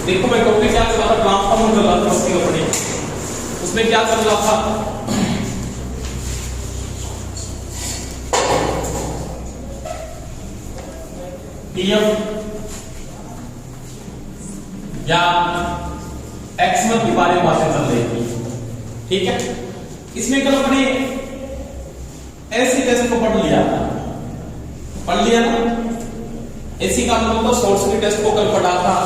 देखो मैं टॉपिक क्या चल रहा था, ट्रांसफॉर्मर चल रहा था उसके अपने, उसमें क्या चल रहा था, टीएफ या एक्सएमएल के बारे में बातें चल रही थी, ठीक है। इसमें कल अपने एसी टेस्ट को पढ़ लिया ना, एसी का मतलब तो सोर्स के टेस्ट को कल पढ़ा था,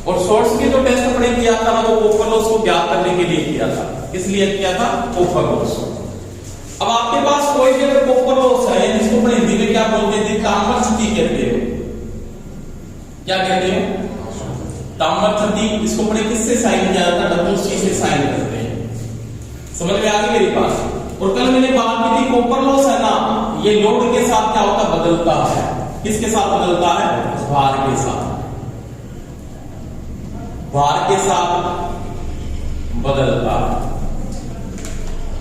और सोर्स के जो टेस्ट अपने किया था वो कॉपर लॉस को ज्ञात करने के लिए किया था। किस लिए किया था? Copper loss. अब आपके पास कोई भी अगर कॉपर लॉस है जिसको अपने हिंदी में क्या बोलते थे, ताम्र क्षति कहते हैं, क्या कहते हैं? ताम्र क्षति। इसको अपने किससे साइन किया जाता है? WC से साइन करते हैं। समझ में आ गई मेरी बात? और कल मैंने बात की थी कॉपर लॉस है ना, ये लोड के साथ क्या होता है? बदलता है। किसके साथ बदलता है? भार के साथ। भार के साथ बदलता है,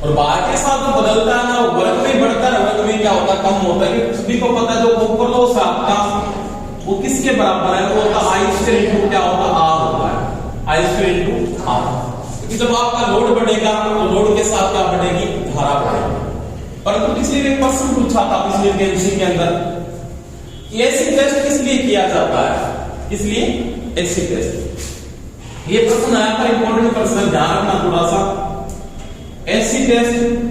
और भार के साथ जो बदलता है ना, वर्ग में बढ़ता है, वर्ग में क्या होता है? कम होता है। कि सभी को पता है जो कॉपर लॉस है आपका वो किसके बराबर है? वो होता है आई स्क्वायर इनटू क्या होता है? आर होता है। आई स्क्वायर इनटू आर। क्योंकि जब आपका लोड बढ़ेगा तो लोड के साथ क्या बढ़ेगी? धारा बढ़ेगी। परंतु पिछले एक क्वेश्चन पूछा था पिछले वैकेंसी के अंदर, एसी टेस्ट किस लिए किया जाता है? इसलिए एसी टेस्ट, ये प्रश्न आया था, इंपॉर्टेंट प्रश्न, ध्यान रखना थोड़ा सा। एसी टेस्ट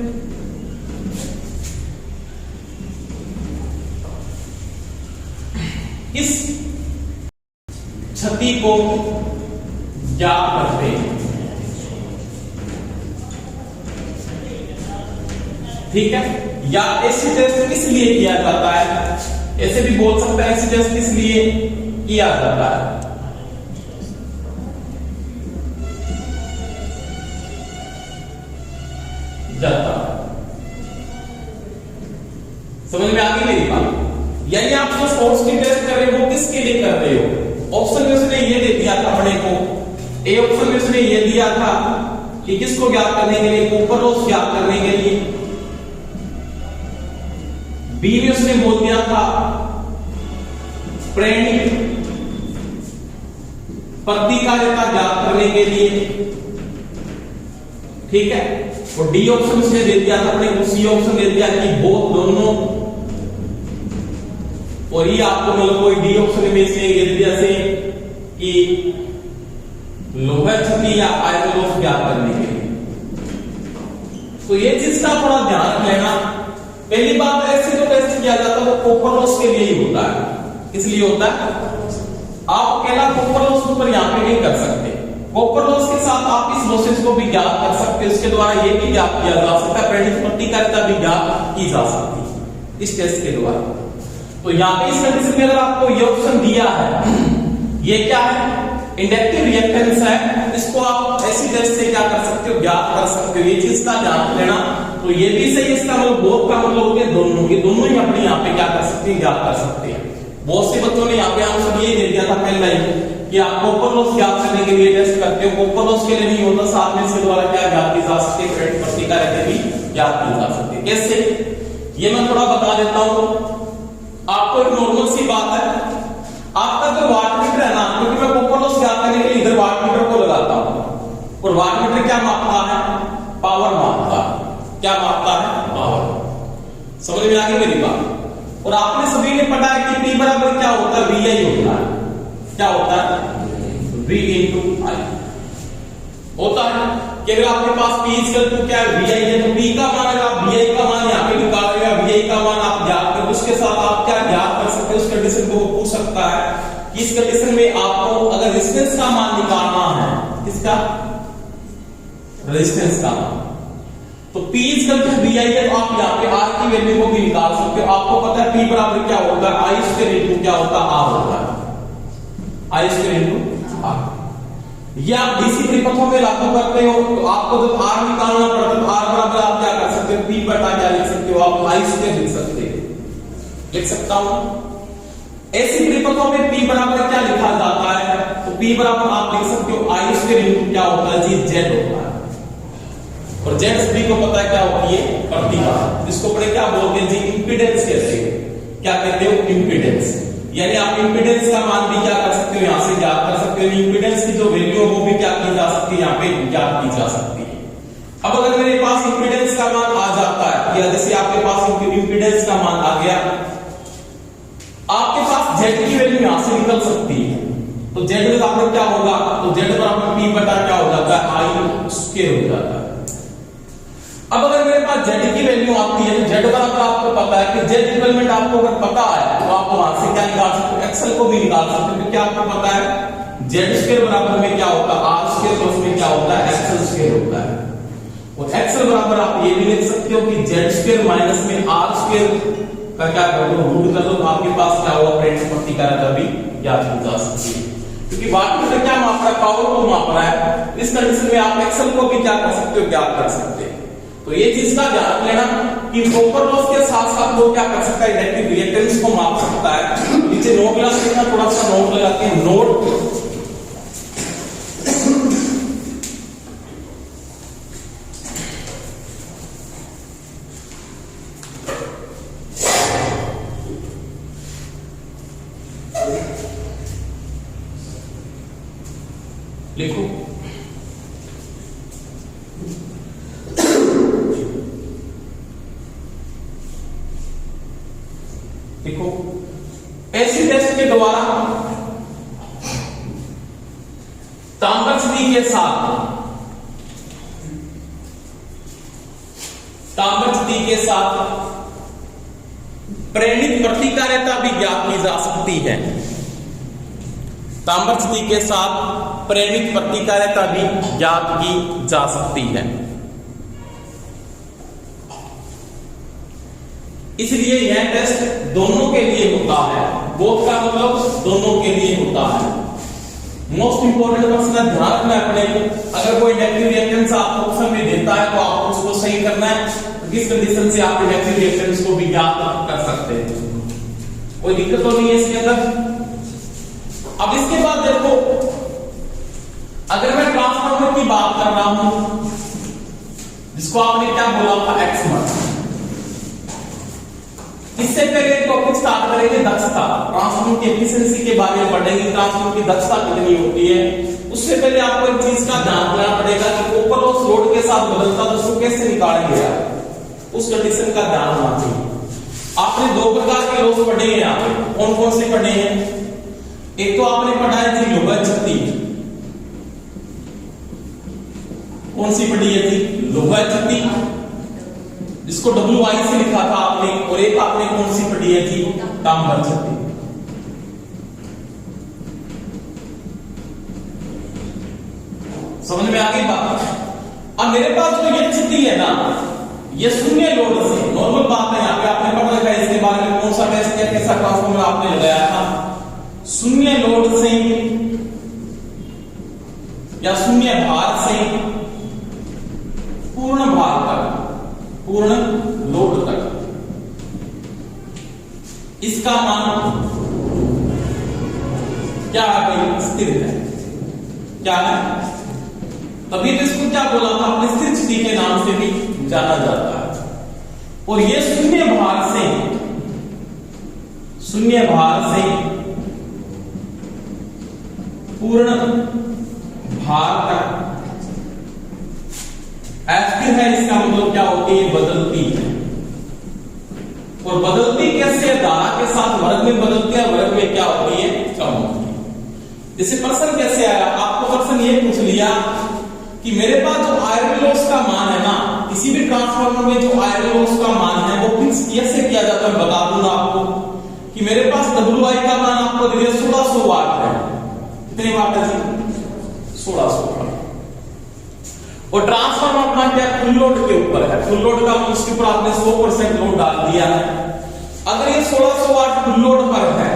किस क्षति को ज्ञात करते हैं? ठीक है। या एसी टेस्ट किस लिए किया जाता है? ऐसे भी बोल सकते हैं एसी टेस्ट किस लिए किया जाता है? जाता। समझ में आ गई मेरी बात? यानी आप जो सोर्स की टेस्ट कर रहे हो वो किसके लिए कर रहे हो? ऑप्शन में उसने ये दे दिया था अपने को, ए ऑप्शन में उसने ये दिया था कि किसको ज्ञात करने के लिए? कॉपर लॉस ज्ञात करने के लिए। बी में उसने बोल दिया था प्रेरणिक प्रतिकारिता ज्ञात करने के लिए, ठीक है। और डी ऑप्शन उसने दे दिया था अपने को, सी ऑप्शन दे दिया कि बोथ दोनों, और ये आपको मतलब कोई डी ऑप्शन में से ये जैसे कि लोहा क्षति या आयरन लॉस ज्ञात करने के लिए। तो ये चीज का थोड़ा ध्यान रख लेना। पहली बात, ऐसे जो टेस्ट किया जाता है वो कॉपर लॉस के लिए ही होता है। किस लिए होता है? आप अकेला कॉपर लॉस ऊपर यहाँ पे नहीं कर सकते। कॉपर लॉस के साथ आप इस लॉसेस को भी ज्ञात कर सकते हैं, उसके द्वारा ये भी ज्ञात किया जा सकता है, प्रेरणिक प्रतिकारिता भी ज्ञात की जा सकती है इस टेस्ट के द्वारा। तो यहाँ पे इस कंडीशन में अगर आपको ये ऑप्शन दिया है, ये क्या है? इंडक्टिव रिएक्टेंस है, इसको आप ऐसी टेस्ट से क्या कर सकते हो? ज्ञात कर सकते हो। ये चीज का ध्यान लेना। तो ये भी सही, इसका मतलब बोथ का मतलब हो गया दोनों, ये दोनों ही अपने यहाँ पे क्या कर सकते हैं? ज्ञात कर सकते हैं। बहुत से बच्चों ने यहाँ पे आंसर ये दे दिया था पहले ही कि आप कॉपर लॉस ज्ञात करने के लिए टेस्ट करते हो, कॉपर लॉस के लिए नहीं होता, साथ में इसके द्वारा क्या ज्ञात की जा सकती है? प्रेरणिक प्रतिकारिता भी ज्ञात की जा सकती है। कैसे? ये मैं थोड़ा बता देता हूं आपको। एक नॉर्मल सी बात है, आपका जो वाट मीटर है ना, क्योंकि मैं कॉपर लॉस ज्ञात करने के लिए इधर वाट मीटर को लगाता हूं, और वाट मीटर क्या मापता है? पावर मापता है। क्या मापता है? पावर। समझ में आ गई मेरी बात? और आपने सभी ने पढ़ा है कि P बराबर क्या होता है? VI होता है। क्या होता है? V into I होता है। कि अगर आपके पास P इक्वल टू क्या है? VI है, तो P का मान अगर आप VI का मान यहाँ पे निकाल रहे हो, VI का मान आप ज्ञात करो, उसके साथ आप क्या ज्ञात कर सकते हो? उस कंडीशन को वो पूछ सकता है कि इस कंडीशन में आपको अगर रेजिस्टेंस का मान निकालना है, किसका? रेजिस्टेंस का मान, तो P इक्वल टू VI है, तो आप यहाँ पे R की वैल्यू को भी निकाल सकते हो। आपको पता है P बराबर क्या होता है? I स्क्वायर इनटू क्या होता है? R होता है। I square into R। ये आप डीसी परिपथों में लागू करते हो, तो आपको जब R निकालना पड़ता है तो R बराबर आप क्या कर सकते हो? P बटा क्या लिख सकते हो? आप I स्क्वायर लिख सकते हो। लिख सकता हूं। ऐसी परिपथों में P बराबर क्या लिखा जाता है? तो P बराबर आप लिख सकते हो I स्क्वायर इनटू क्या होता है जी? Z होता है। और Z सभी को पता है क्या होती है? प्रतिबाधा। इसको पढ़े क्या बोलते हैं जी? इंपीडेंस कहते हैं। क्या कहते हो? इंपीडेंस। यानी आप इंपीडेंस का मान भी क्या कर सकते हो, यहां से ज्ञात कर सकते हो। इंपीडेंस की जो वैल्यू है वो भी क्या की जा सकती है, यहाँ पे ज्ञात की जा सकती है। अब अगर मेरे पास इंपीडेंस का मान आ जाता है, या जैसे आपके पास इंपीडेंस का मान आ गया, आपके पास जेड की वैल्यू यहां से निकल सकती है। तो जेड बराबर क्या होगा, तो जेड बराबर पी बटा क्या हो जाता है, आई स्क्वायर हो जाता है। अब अगर मेरे पास जेड की वैल्यू आती है, तो जेड बराबर आपको पता है कि जेड इक्विवेलेंट आपको अगर पता है तो आप वहां से क्या निकाल सकते हो, एक्सएल को भी निकाल सकते हो। क्या आपको पता है जेड स्क्वायर बराबर में क्या होता है, आर स्क्वायर प्लस में क्या होता है, एक्सएल स्क्वायर होता है। और एक्सएल बराबर आप ये भी लिख सकते हो कि जेड स्क्वायर माइनस में आर स्क्वायर का क्या कर दो, रूट कर दो, तो आपके पास क्या होगा, प्रेरणा प्रतिकारकता भी ज्ञात की जा सकती है। क्योंकि वाट में क्या माप रहा है, पावर को माप रहा है। इस कंडीशन में आप एक्सएल को भी क्या कर सकते हो, ज्ञात कर सकते हैं। तो ये चीज का ध्यान लेना कि कॉपर लॉस के साथ साथ वो क्या कर सकता है, इलेक्ट्रिक रिएक्टेंस को माप सकता है। नीचे नोट लगा सकते हैं, थोड़ा सा नोट लगाते हैं, नोट लिखो। देखो ऐसी टेस्ट के द्वारा ताम्रच्छदी के साथ प्रेरणित प्रतिकार्यता भी ज्ञात की जा सकती है। ताम्रच्छदी के साथ प्रेरणित प्रतिकार्यता भी ज्ञात की जा सकती है। इसलिए यह टेस्ट दोनों के लिए होता है, बोथ का मतलब दोनों के लिए होता है। मोस्ट इंपोर्टेंट क्वेश्चन है, ध्यान रखना है अपने को। अगर कोई नेगेटिव रिएक्टेंस आपको ऑप्शन में देता है तो आपको उसको सही करना है। किस कंडीशन से आप नेगेटिव रिएक्टेंस को भी ज्ञात कर सकते हैं, कोई दिक्कत तो नहीं है इसके अंदर। अब इसके बाद देखो, अगर मैं ट्रांसफार्मर की बात कर रहा हूं, जिसको आपने क्या बोला था, एक्समर। इससे पहले टॉपिक स्टार्ट करेंगे दक्षता, ट्रांसफार्मर की एफिशिएंसी के बारे में पढ़ेंगे, ट्रांसफार्मर की दक्षता कितनी होती है। उससे पहले आपको एक चीज का ध्यान रखना पड़ेगा कि कॉपर लॉस लोड के साथ बदलता तो उसको कैसे निकालेंगे यार, उस कंडीशन का ध्यान होना चाहिए। आपने दो प्रकार के लॉस पढ़े हैं यहाँ पे, कौन कौन से पढ़े हैं। एक तो आपने पढ़ा है जी लोहा क्षति, कौन सी पढ़ी है जी, लोहा क्षति, जिसको WI से लिखा था आपने। और एक आपने कौन सी पढ़ी है जी, ताम्र क्षति। समझ में आ गई बात। अब मेरे पास जो ये क्षति है ना, ये शून्य लोड से, नॉर्मल बात है, यहाँ पे आपने पढ़ रखा है इसके बारे में, कौन सा टेस्ट किया, कैसा ट्रांसफार्मर आपने लगाया था। शून्य लोड से या शून्य भार से पूर्ण भार तक, पूर्ण लोड तक, इसका मान क्या है भाई, स्थिर है। क्या है, तभी तो इसको क्या बोला था आपने, स्थिर स्थिति के नाम से भी जाना जाता है। और ये शून्य भार से पूर्ण भार तक अस्थिर है। इसका मतलब क्या होती है, बदलती है। और बदलती कैसे है, धारा के साथ वर्ग में बदलती है, वर्ग में क्या होती है, कम होती है। जैसे प्रश्न कैसे आया, आपको प्रश्न ये पूछ लिया कि मेरे पास जो आयरन लॉस का मान है ना, किसी भी ट्रांसफार्मर में जो आयरन लॉस का मान है वो फिक्स कैसे किया जाता है, बता दूंगा आपको कि मेरे पास WI का मान आपको दे दिया 1600 वाट है। कितने वाट है जी, 1600 वाट। और ट्रांसफार्मर अपना क्या फुल लोड के ऊपर है, फुल लोड का उसके ऊपर आपने 100% लोड डाल दिया है। अगर ये 1600 वाट फुल लोड पर है,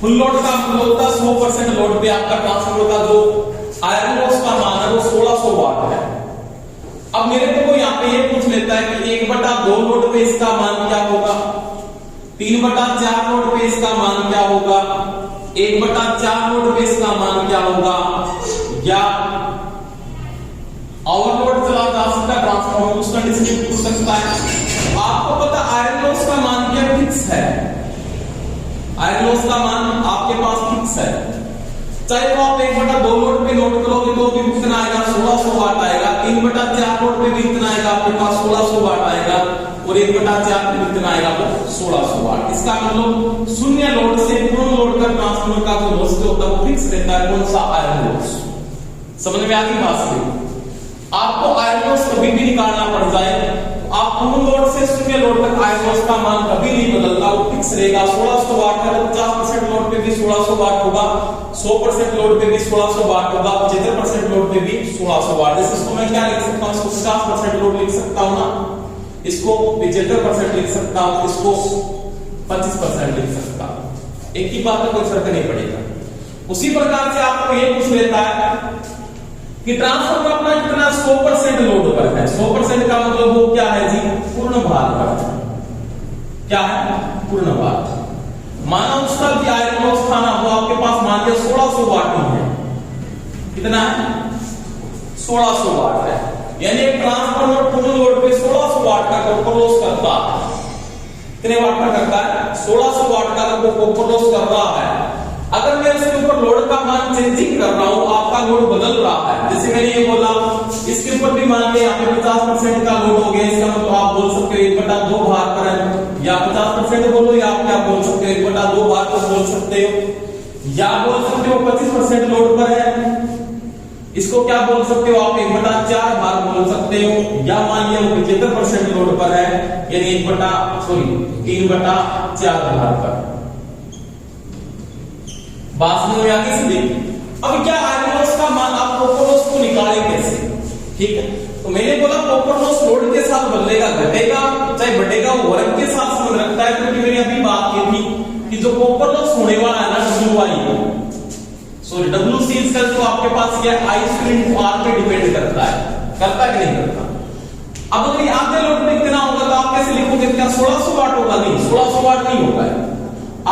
फुल लोड का मतलब होता है 100% लोड पे आपका ट्रांसफार्मर का जो आयरन लॉस का मान है वो 1600 वाट है। अब मेरे को यहाँ पे ये पूछ लेता है कि 1/2 लोड पे इसका मान क्या होगा, 3/4 लोड पे इसका मान क्या होगा, 1/4 लोड पे इसका मान क्या होगा, या ओवरलोड चला जा सकता है ट्रांसफार्मर, उस कंडीशन में पूछ सकता है। आपको पता आयरन लॉस का मान क्या फिक्स है, आयरन लॉस का मान आपके पास फिक्स है। चाहे तो आप 1/2 लोड पे नोट करोगे तो भी कितना आएगा, 1600 वाट आएगा। 3/4 लोड पे भी कितना आएगा आपके पास, 1600 वाट आएगा। और 1/4 पे कितना आएगा, वो 1600 वाट। इसका मतलब शून्य लोड से पूर्ण लोड का ट्रांसफार्मर का जो लॉस होता है वो फिक्स रहता है। कौन सा, आयरन लॉस। समझ में आ गई बात से? आपको आयरन लॉस कभी भी निकालना पड़ जाए, आप पूर्ण लोड से शून्य लोड तक आयरन लॉस का मान कभी नहीं बदलता, वो फिक्स रहेगा। 1600 वाट है तो 50% लोड पे भी 1600 वाट होगा, 100% लोड पे भी 1600 वाट होगा, 75% लोड पे भी 1600 वाट। जैसे इसको मैं क्या लिख सकता हूँ, इसको 50% लोड लिख सकता हूँ ना, इसको 75% लिख सकता हूँ, इसको 25% लिख सकता हूँ। एक ही बात में कोई फर्क नहीं पड़ेगा। उसी प्रकार से आपको ये पूछ लेता है कि ट्रांसफार्मर अपना कितना 100% लोड पर है। 100% का मतलब वो क्या है जी, पूर्ण भार पर है। क्या है, पूर्ण भार। माना उसका भी आयरन लॉस था ना, वो आपके पास मान लिया 1600 वाट ही है। कितना है, 1600 वाट है। यानी एक ट्रांसफार्मर पूर्ण लोड पे 1600 वाट का कॉपर लॉस करता है। कितने वाट का करता है, 1600 वाट का कॉपर लॉस कर रहा है। अगर मैं इसके ऊपर लोड का मान चेंजिंग कर रहा हूं, आपका लोड बदल रहा है, जैसे मैंने ये बोला इसके ऊपर भी मान लिया यहाँ पे 50% का लोड हो गया, इसका मतलब आप बोल सकते हो 1/2 भार पर है, या 50% बोलो, या आप क्या बोल सकते हो 1/2 भार पर बोल सकते हो, या बोल सकते हो 25% लोड पर है, इसको क्या बोल सकते हो आप 1/4 भार बोल सकते हो, या मान लिया 75% लोड पर है, यानी 3/4 भार पर। बात समझ में आ गई सीधी? अब क्या आयरन लॉस का मान आप कॉपर लॉस को निकालें कैसे? ठीक है, तो मैंने बोला कॉपर लॉस लोड के साथ बदलेगा, घटेगा चाहे बढ़ेगा, वो वर्ग के साथ संबंध रखता है। क्योंकि मैंने अभी बात की थी कि जो कॉपर लॉस होने वाला है ना, WC इसका तो आपके पास क्या I स्क्वायर R पे डिपेंड करता है, करता कि नहीं करता। अब अगर आधे लोड में कितना होगा तो आप कैसे लिखोगे, क्या 1600 वाट होगा? नहीं, 1600 वाट नहीं होगा।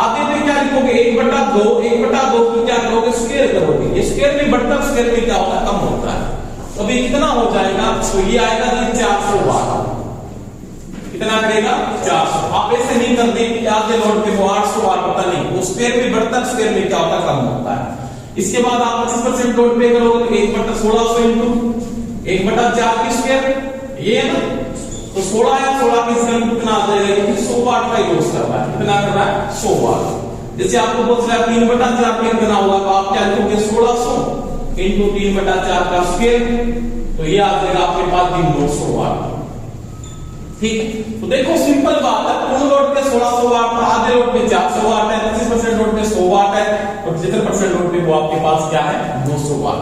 आधे पे क्या लिखोगे, 1/2 को क्या करोगे, स्क्वायर करोगे। ये स्क्वायर में बढ़ता, स्क्वायर में क्या होता है, कम होता है। तो अभी कितना हो जाएगा, तो ये आएगा 400 वाट। कितना करेगा, 400। आप ऐसे नहीं करते कि आधे लोड पे वो 800 वाट होता, नहीं, वो स्क्वायर में बढ़ता, स्क्वायर में क्या होता, कम होता है। इसके बाद आप 25% लोड पे करोगे तो 1/1600 इंटू 1/4 की स्क्वायर, ये है ना, तो 16 या 16 की स्क्वायर कितना आ जाएगा, क्योंकि 100 वाट का यूज कर रहा है। कितना कर रहा है, 100 वाट। जैसे आपको बोल रहा है 3/4 में कितना होगा, तो आप क्या लिखोगे 1600 इंटू 3/4 का स्क्वायर, तो ये आ जाएगा आपके पास 900 वाट। ठीक, तो देखो सिंपल बात है, पूर्ण लोड पे 1600 वाट, आधे लोड पे 400 वाट है, 25% लोड पे 100 वाट है, और 75% लोड पे वो आपके पास क्या है, 900 वाट।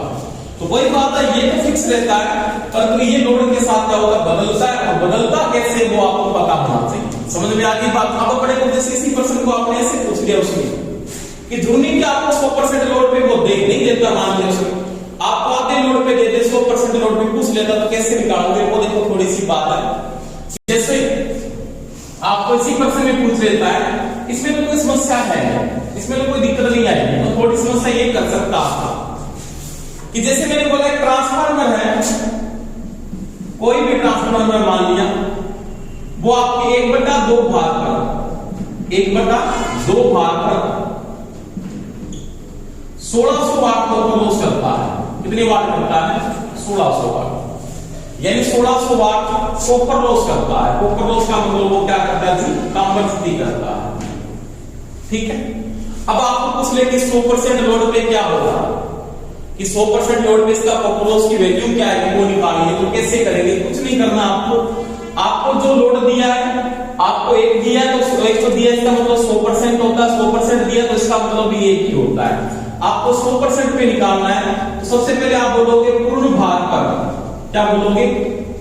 तो वही बात है, ये तो फिक्स रहता है, परंतु ये लोड के साथ क्या होगा, बदलता है। और बदलता कैसे वो आपको पता होना चाहिए। समझ में आ गई बात? अब बड़े को जैसे इसी पर्सन को आपने ऐसे पूछ लिया उसने कि ध्रुनी क्या आपको 100% लोड पे वो दे नहीं देता, मान लिया उसने आपको आधे लोड पे दे दे, 100% लोड पे पूछ लेता, तो कैसे निकालोगे वो? देखो थोड़ी सी बात है, जैसे आपको इसी पर्सन में पूछ लेता है, इसमें तो कोई समस्या है, इसमें तो कोई दिक्कत नहीं आएगी। तो थोड़ी समस्या ये कर सकता था कि जैसे मैंने बोला एक ट्रांसफार्मर है, कोई भी ट्रांसफार्मर मान लिया, वो आपके 1/2 भार पर 1/2 भार पर 1600 वाट को लॉस करता है। कितनी वाट करता है, 1600 वाट। यानी 1600 वाट कॉपर लॉस करता है। कॉपर लॉस का मतलब वो क्या करता है जी, कांवर्सिटी करता है। ठीक है, अब आपको पूछ ले कि 100% लोड पे क्या होगा, कि 100% लोड पे इसका कॉपर लॉस की वैल्यू क्या है, वो निकालिए। तो कैसे करेंगे, कुछ नहीं करना आपको जो लोड दिया है, आपको एक दिया तो 100 दिया, इसका मतलब 100% होता है। 100% दिया तो इसका मतलब भी एक ही होता है। आपको 100% पे निकालना है, तो सबसे पहले आप बोलोगे पूर्ण भार पर, क्या बोलोगे,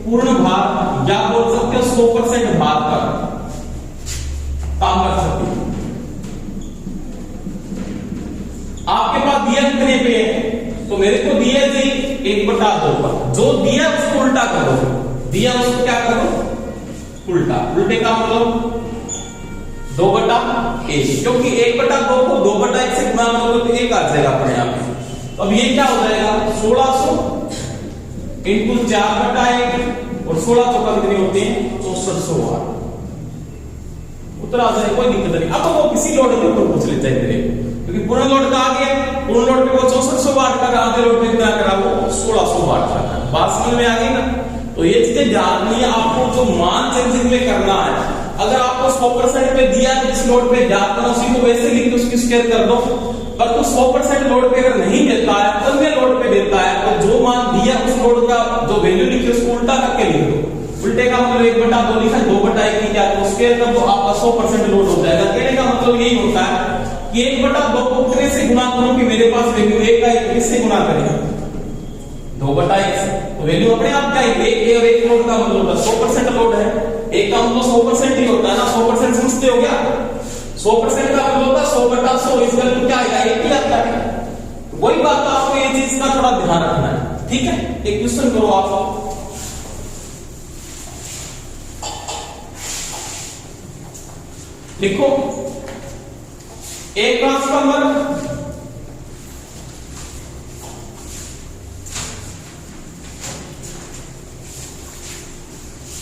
पूर्ण भार, या बोल सकते हो 100% भार पर काम कर सकते हो। आपके पास दिया कितने पे है, तो मेरे को दिया जी 1/2 पर। जो दिया उसको उल्टा करो, दिया उसको क्या करो, उल्टा। उल्टे का मतलब 2/1, क्योंकि 1/2 को 2/1 से गुणा करोगे तो 1 आ जाएगा अपने आप। तो अब ये क्या हो जाएगा, 1600 इंटू 4/1, और 16 चौका कितने होते हैं, 6400 वाट। उत्तर आ जाए, कोई दिक्कत नहीं। अब वो किसी लोड के ऊपर पूछ लेते हैं मेरे, क्योंकि पूर्ण लोड का आ गया, पूर्ण लोड पे वो 6400 वाट का, आधे लोड पे कितना करा, वो 1600 वाट का। बात समझ में आ गई ना? तो ये चीजें जाननी है आपको, जो मान चेंजिंग में करना है। अगर आपको 100% पे दिया तो इस लोड पे ज्ञात करो, उसी को वैसे लिख के उसकी स्क्वायर कर दो। पर तो 100% लोड पे अगर नहीं देता है, अन्य लोड पे देता है, तो जो मान दिया उस लोड का जो वैल्यू लिखी उसको उल्टा करके लिख दो। उल्टे का मतलब 1/2 लिखा, 2/1 की क्या तो स्क्वायर कर दो, आपका 100% लोड हो जाएगा। कहने का मतलब यही होता है कि 1/2 को कितने से गुणा करो कि मेरे पास वैल्यू 1 का 1 से गुणा करेगा 2/1 से, तो वैल्यू अपने आप क्या है, 1 और 1 लोड का मतलब 100% लोड है। एक का मतलब 100% ही होता है ना, 100% समझते हो क्या? 100% का मतलब होता है 100/100, इस वैल्यू क्या आएगा, 1 ही आता है। वही बात आपको ये चीज का थोड़ा ध्यान रखना है, ठीक है? एक क्वेश्चन करो आप, लिखो एक ट्रांसफार्मर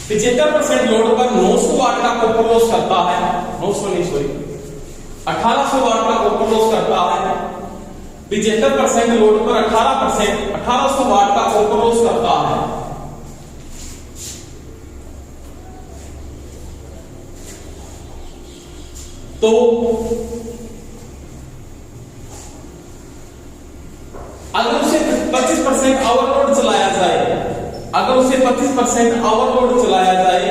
75% लोड पर 900 वाट का कॉपर लॉस करता है, 900 नहीं सॉरी 1800 वाट का कॉपर लॉस करता है। 75% लोड पर 1800 वाट का कॉपर लॉस करता है। तो अगर उसे 25% ओवरलोड चलाया जाए, अगर उसे 25% ओवरलोड चलाया जाए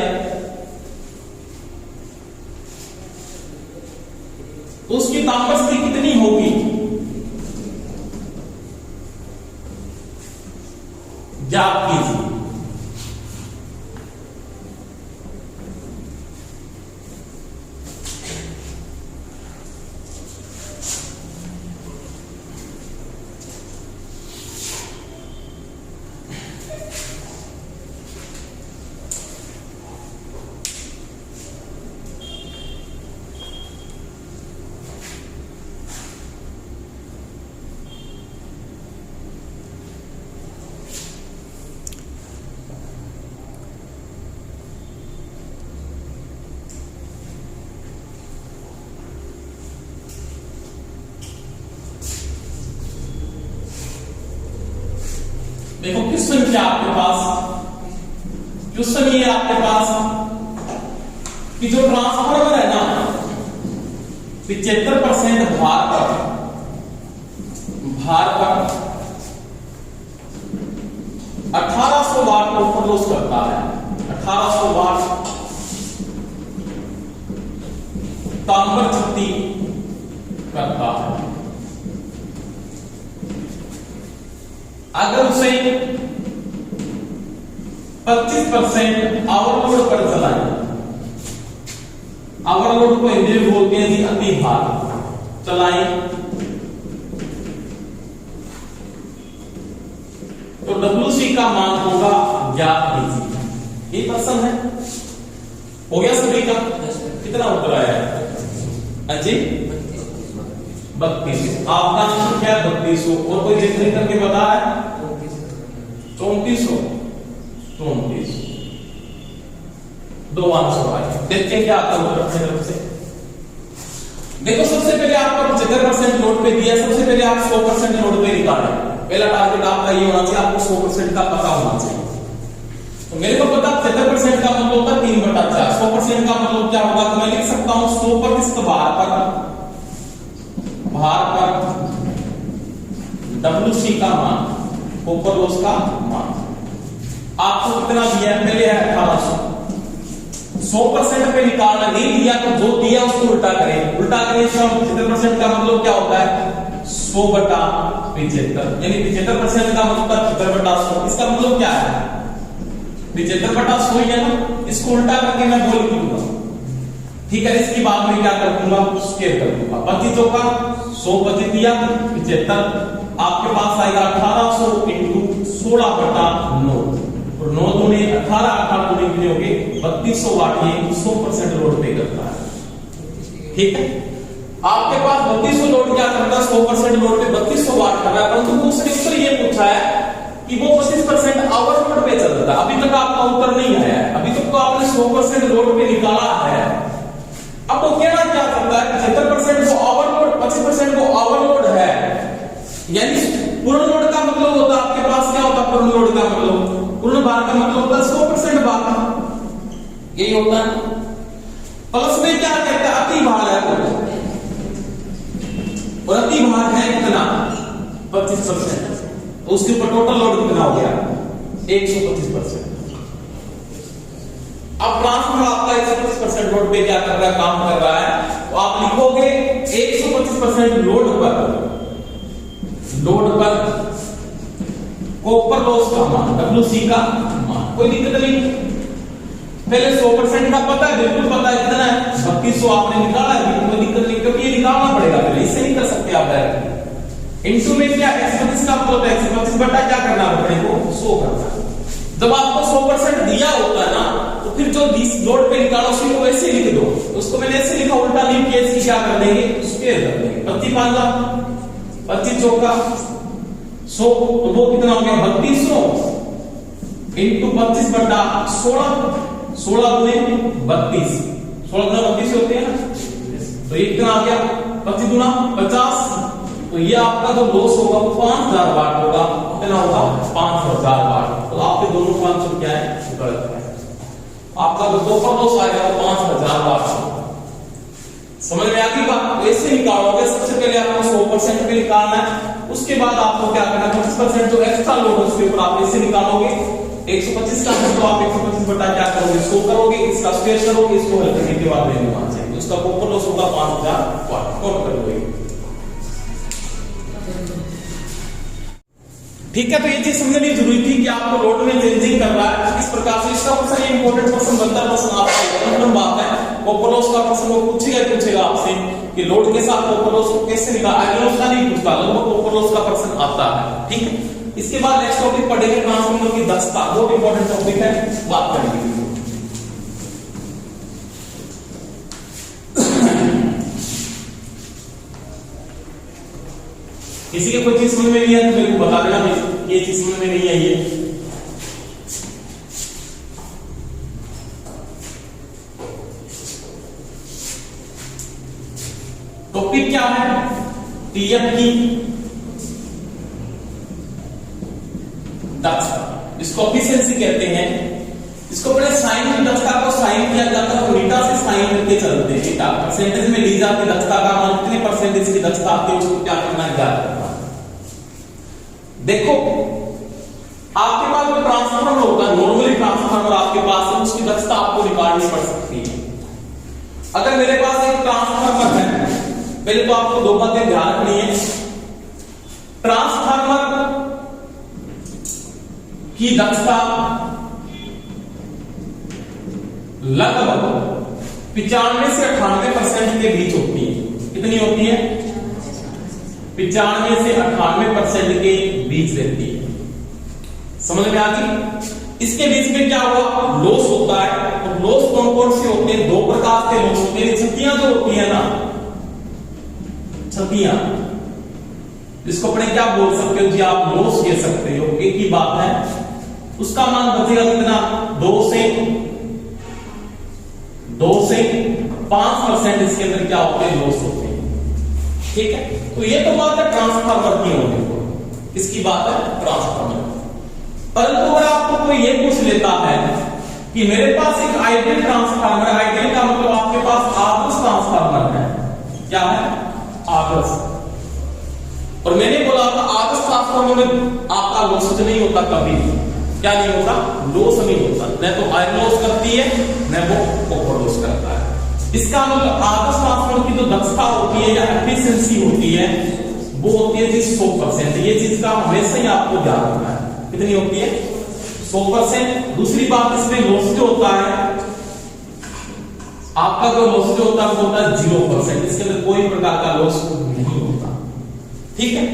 तो उसकी तापस्थिति कितनी होगी, ज्ञात कीजिए। देखो क्वेश्चन क्या आपके पास, क्वेश्चन ये आपके पास कि जो ट्रांसफार्मर है ना 75% भार पर 1800 वाट को कॉपर लॉस करता है। 1800 वाट तांबर शक्ति करता है। अगर उसे 25% ओवरलोड पर चलाए, ओवरलोड को हिंदी में बोलते हैं जी अति भार, चलाएं तो WC का मान होगा, ज्ञात कीजिए। ये प्रश्न है, हो गया सभी का? कितना उत्तर आया है जी? 32। आपका आंसर क्या है? 3200। और कोई जितने करके बता है? 3400। 3400 दो आंसर आए। देखते क्या आता है अपने तरफ से। देखो सबसे पहले आपको 75% लोड पे दिया, सबसे पहले आप 100% लोड पे निकालें। पहला टारगेट आपका ये होना चाहिए, आपको 100% का पता होना चाहिए। तो मेरे को पता 75% का मतलब होता है 3/4। 100% का मतलब क्या होगा, तो मैं लिख सकता हूं 100% भार पर WC का मान, कॉपर लॉस का मान आपको कितना दिया है? पहले है 1800। 100% पे निकालना, नहीं दिया तो जो दिया उसको उल्टा करें। उल्टा करें 75% का मतलब क्या होता है? 100/75, यानी 75% का मतलब 75/100। इसका मतलब क्या है? 75/100 ही है ना, इसको उल्टा करके मैं बोल दूंगा, ठीक है? इसकी बाद में क्या कर दूंगा? स्क्वायर कर दूंगा। 25 का 100 दिया 75, आपके पास आएगा 1800 इंटू 16/9 और 9 दूने 18, 18 दूने कितने होंगे? 3200 वाट। ये 100% लोड पे करता है, ठीक है? आपके पास 3200 लोड क्या करता है? 100% लोड पे 3200 वाट कर रहा है। परंतु दूसरे उत्तर ये पूछा है कि वो 25% ओवरलोड पे चलता है। अभी तक आपका उत्तर नहीं आया है, अभी तक तो आपने 100% लोड पे निकाला है। अब वो होता है। प्लस में क्या कहते हैं, अति भार है, और अति भार है कितना 25%, तो उसके ऊपर टोटल लोड कितना हो गया 125%। अब ट्रांसफार्मर आपका 125% लोड पे क्या कर रहा है, काम कर रहा है, तो आप लिखोगे 125% लोड पर कॉपर लॉस का मान, WC का मान, कोई दिक्कत नहीं। पहले 100% का पता है, बिल्कुल पता है कितना है 3200 आपने निकाला है, कोई दिक्कत नहीं, क्योंकि ये निकालना पड़ेगा, पहले इससे नहीं कर सकते आप डायरेक्ट। इनटू में क्या 125 का मतलब 125 बटा क्या करना है अपने को 100 करना है। जब आपको 100% दिया होता है ना, तो फिर जो लोड पे निकालो उसी को वैसे लिख दो, उसको मैंने ऐसे लिखा, उल्टा नहीं किया, इसकी क्या कर देंगे स्क्वायर कर देंगे, 25 25 चौका 100, तो वो कितना हो गया 3200 इंटू 25 बटा 16, 16 गुने 32, 16 गुना 32 होते हैं ना, तो ये कितना आ गया 25 गुना 50, तो ये आपका जो लॉस होगा 5000 वाट होगा, कितना होगा 5000 वाट। तो आपके दोनों का आंसर क्या है, गलत है। आपका जो कॉपर लॉस आएगा वो 5000 वाट। समझ में आ गई बात? ऐसे निकालोगे, सबसे पहले आपको 100% पे निकालना है, उसके बाद आपको क्या करना है 25% जो एक्स्ट्रा लोड है उसके ऊपर आप ऐसे निकालोगे। 125 का है तो आप 125 बटा क्या करोगे 100 करोगे, इसका स्क्वायर करोगे, इसको हल करने के बाद वैल्यू मान जाएगी, उसका कॉपर लॉस होगा 5000 वाट। नोट कर लो। ठीक है, तो ये चीज समझनी जरूरी थी कि आपको लोड में चेंजिंग कर रहा है इस प्रकार से। इसका क्वेश्चन ये इंपॉर्टेंट क्वेश्चन बनता है, क्वेश्चन आपका नंबर बात है, कॉपर लॉस का क्वेश्चन वो पूछेगा आपसे कि लोड के साथ कॉपर लॉस को कैसे निकाला, आयरन लॉस का नहीं पूछता, लगभग कॉपर लॉस का क्वेश्चन आता है। ठीक है, इसके बाद नेक्स्ट टॉपिक पढ़ेंगे ट्रांसफार्मर की दक्षता, बहुत इंपॉर्टेंट टॉपिक है, बात करेंगे। किसी के कोई चीज समझ में नहीं है तो मेरे को बता देना, ये चीज समझ में नहीं आई है। टॉपिक क्या है, टीएफ की दक्षता, इसको एफिशिएंसी कहते हैं। इसको बड़े साइन की दक्षता को साइन किया जाता है, मीटा से साइन करके चलते हैं। मीटा परसेंटेज में ली जाती है दक्षता का मान, कितने परसेंटेज की दक्षता आती है उसको क्या करना है, ज्ञात करना। देखो आपके पास जो ट्रांसफार्मर होता है, नॉर्मली ट्रांसफार्मर आपके पास है, उसकी दक्षता आपको निकालनी पड़ सकती है। अगर मेरे पास एक ट्रांसफार्मर है, पहले तो आपको दो बातें ध्यान रखनी है। ट्रांसफार्मर की दक्षता लगभग 95 से 98% के बीच होती है। कितनी होती है, 95 से 98% के बीच रहती है। समझ में आ गई? इसके बीच में क्या हुआ, लॉस होता है। तो लॉस कौन कौन से होते हैं, दो प्रकार के लॉस होते हैं। क्षतियां जो होती है ना, क्षतियां, इसको अपने क्या बोल सकते हो जी, आप लॉस कह सकते हो, एक ही बात है। उसका मान बचेगा कितना, 2 से 5% इसके अंदर क्या होते हैं, लॉस होते हैं। ठीक है, तो ये तो बात है ट्रांसफार्मर की होने को, किसकी बात है, ट्रांसफार्मर। परंतु अगर आपको कोई ये पूछ लेता है कि मेरे पास एक आइडियल ट्रांसफार्मर, आइडियल का मतलब आपके पास आदर्श ट्रांसफार्मर है, क्या है, आदर्श। और मैंने बोला था आदर्श ट्रांसफार्मर में आपका लॉस नहीं होता, कभी क्या नहीं होता, लॉस नहीं होता, न तो आयरन लॉस करती है न वो कॉपर लॉस करता है। इसका मतलब आदर्श ट्रांसफार्मर की जो दक्षता होती है या एफिशिएंसी होती है वो होती है जी 100%। ये चीज का हमेशा ही आपको ध्यान रखना है, कितनी होती है, 100%। दूसरी बात, इसमें लॉस जो होता है आपका, जो लॉस जो होता है वो होता है 0%। इसके अंदर कोई प्रकार का लॉस नहीं होता। ठीक है,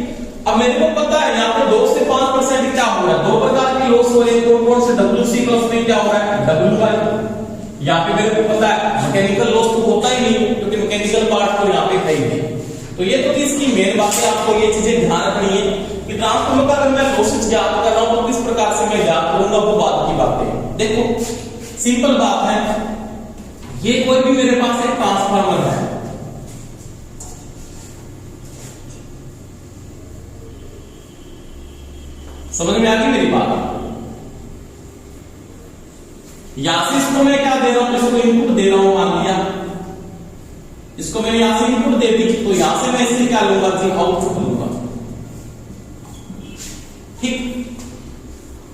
अब मेरे को पता है यहाँ पे 2 से 5% क्या हो रहा है, दो प्रकार के लॉस हो रहे हैं। कौन कौन से, WC प्लस में क्या हो रहा है, WY। यहाँ पे मेरे को पता है मैकेनिकल लॉस तो होता ही नहीं, क्योंकि मैकेनिकल पार्ट तो यहाँ पे है ही नहीं। तो ये तो इसकी मेन बात है, आपको ये चीजें ध्यान रखनी है कि ट्रांसफार्मर का अगर मैं लॉसेस ज्ञात कर रहा हूं तो किस प्रकार से मैं ज्ञात करूंगा, वो बात की बात है। देखो सिंपल बात है, ये कोई भी मेरे पास एक ट्रांसफार्मर है, समझ में आ गई मेरी बात। यहां से इस इसको मैं क्या दे रहा हूं, इसको इनपुट दे रहा हूं, मान लिया इसको मैंने यहां से इनपुट दे दी, तो यहां से मैं इसे क्या लूंगा जी, आउटपुट लूंगा। ठीक,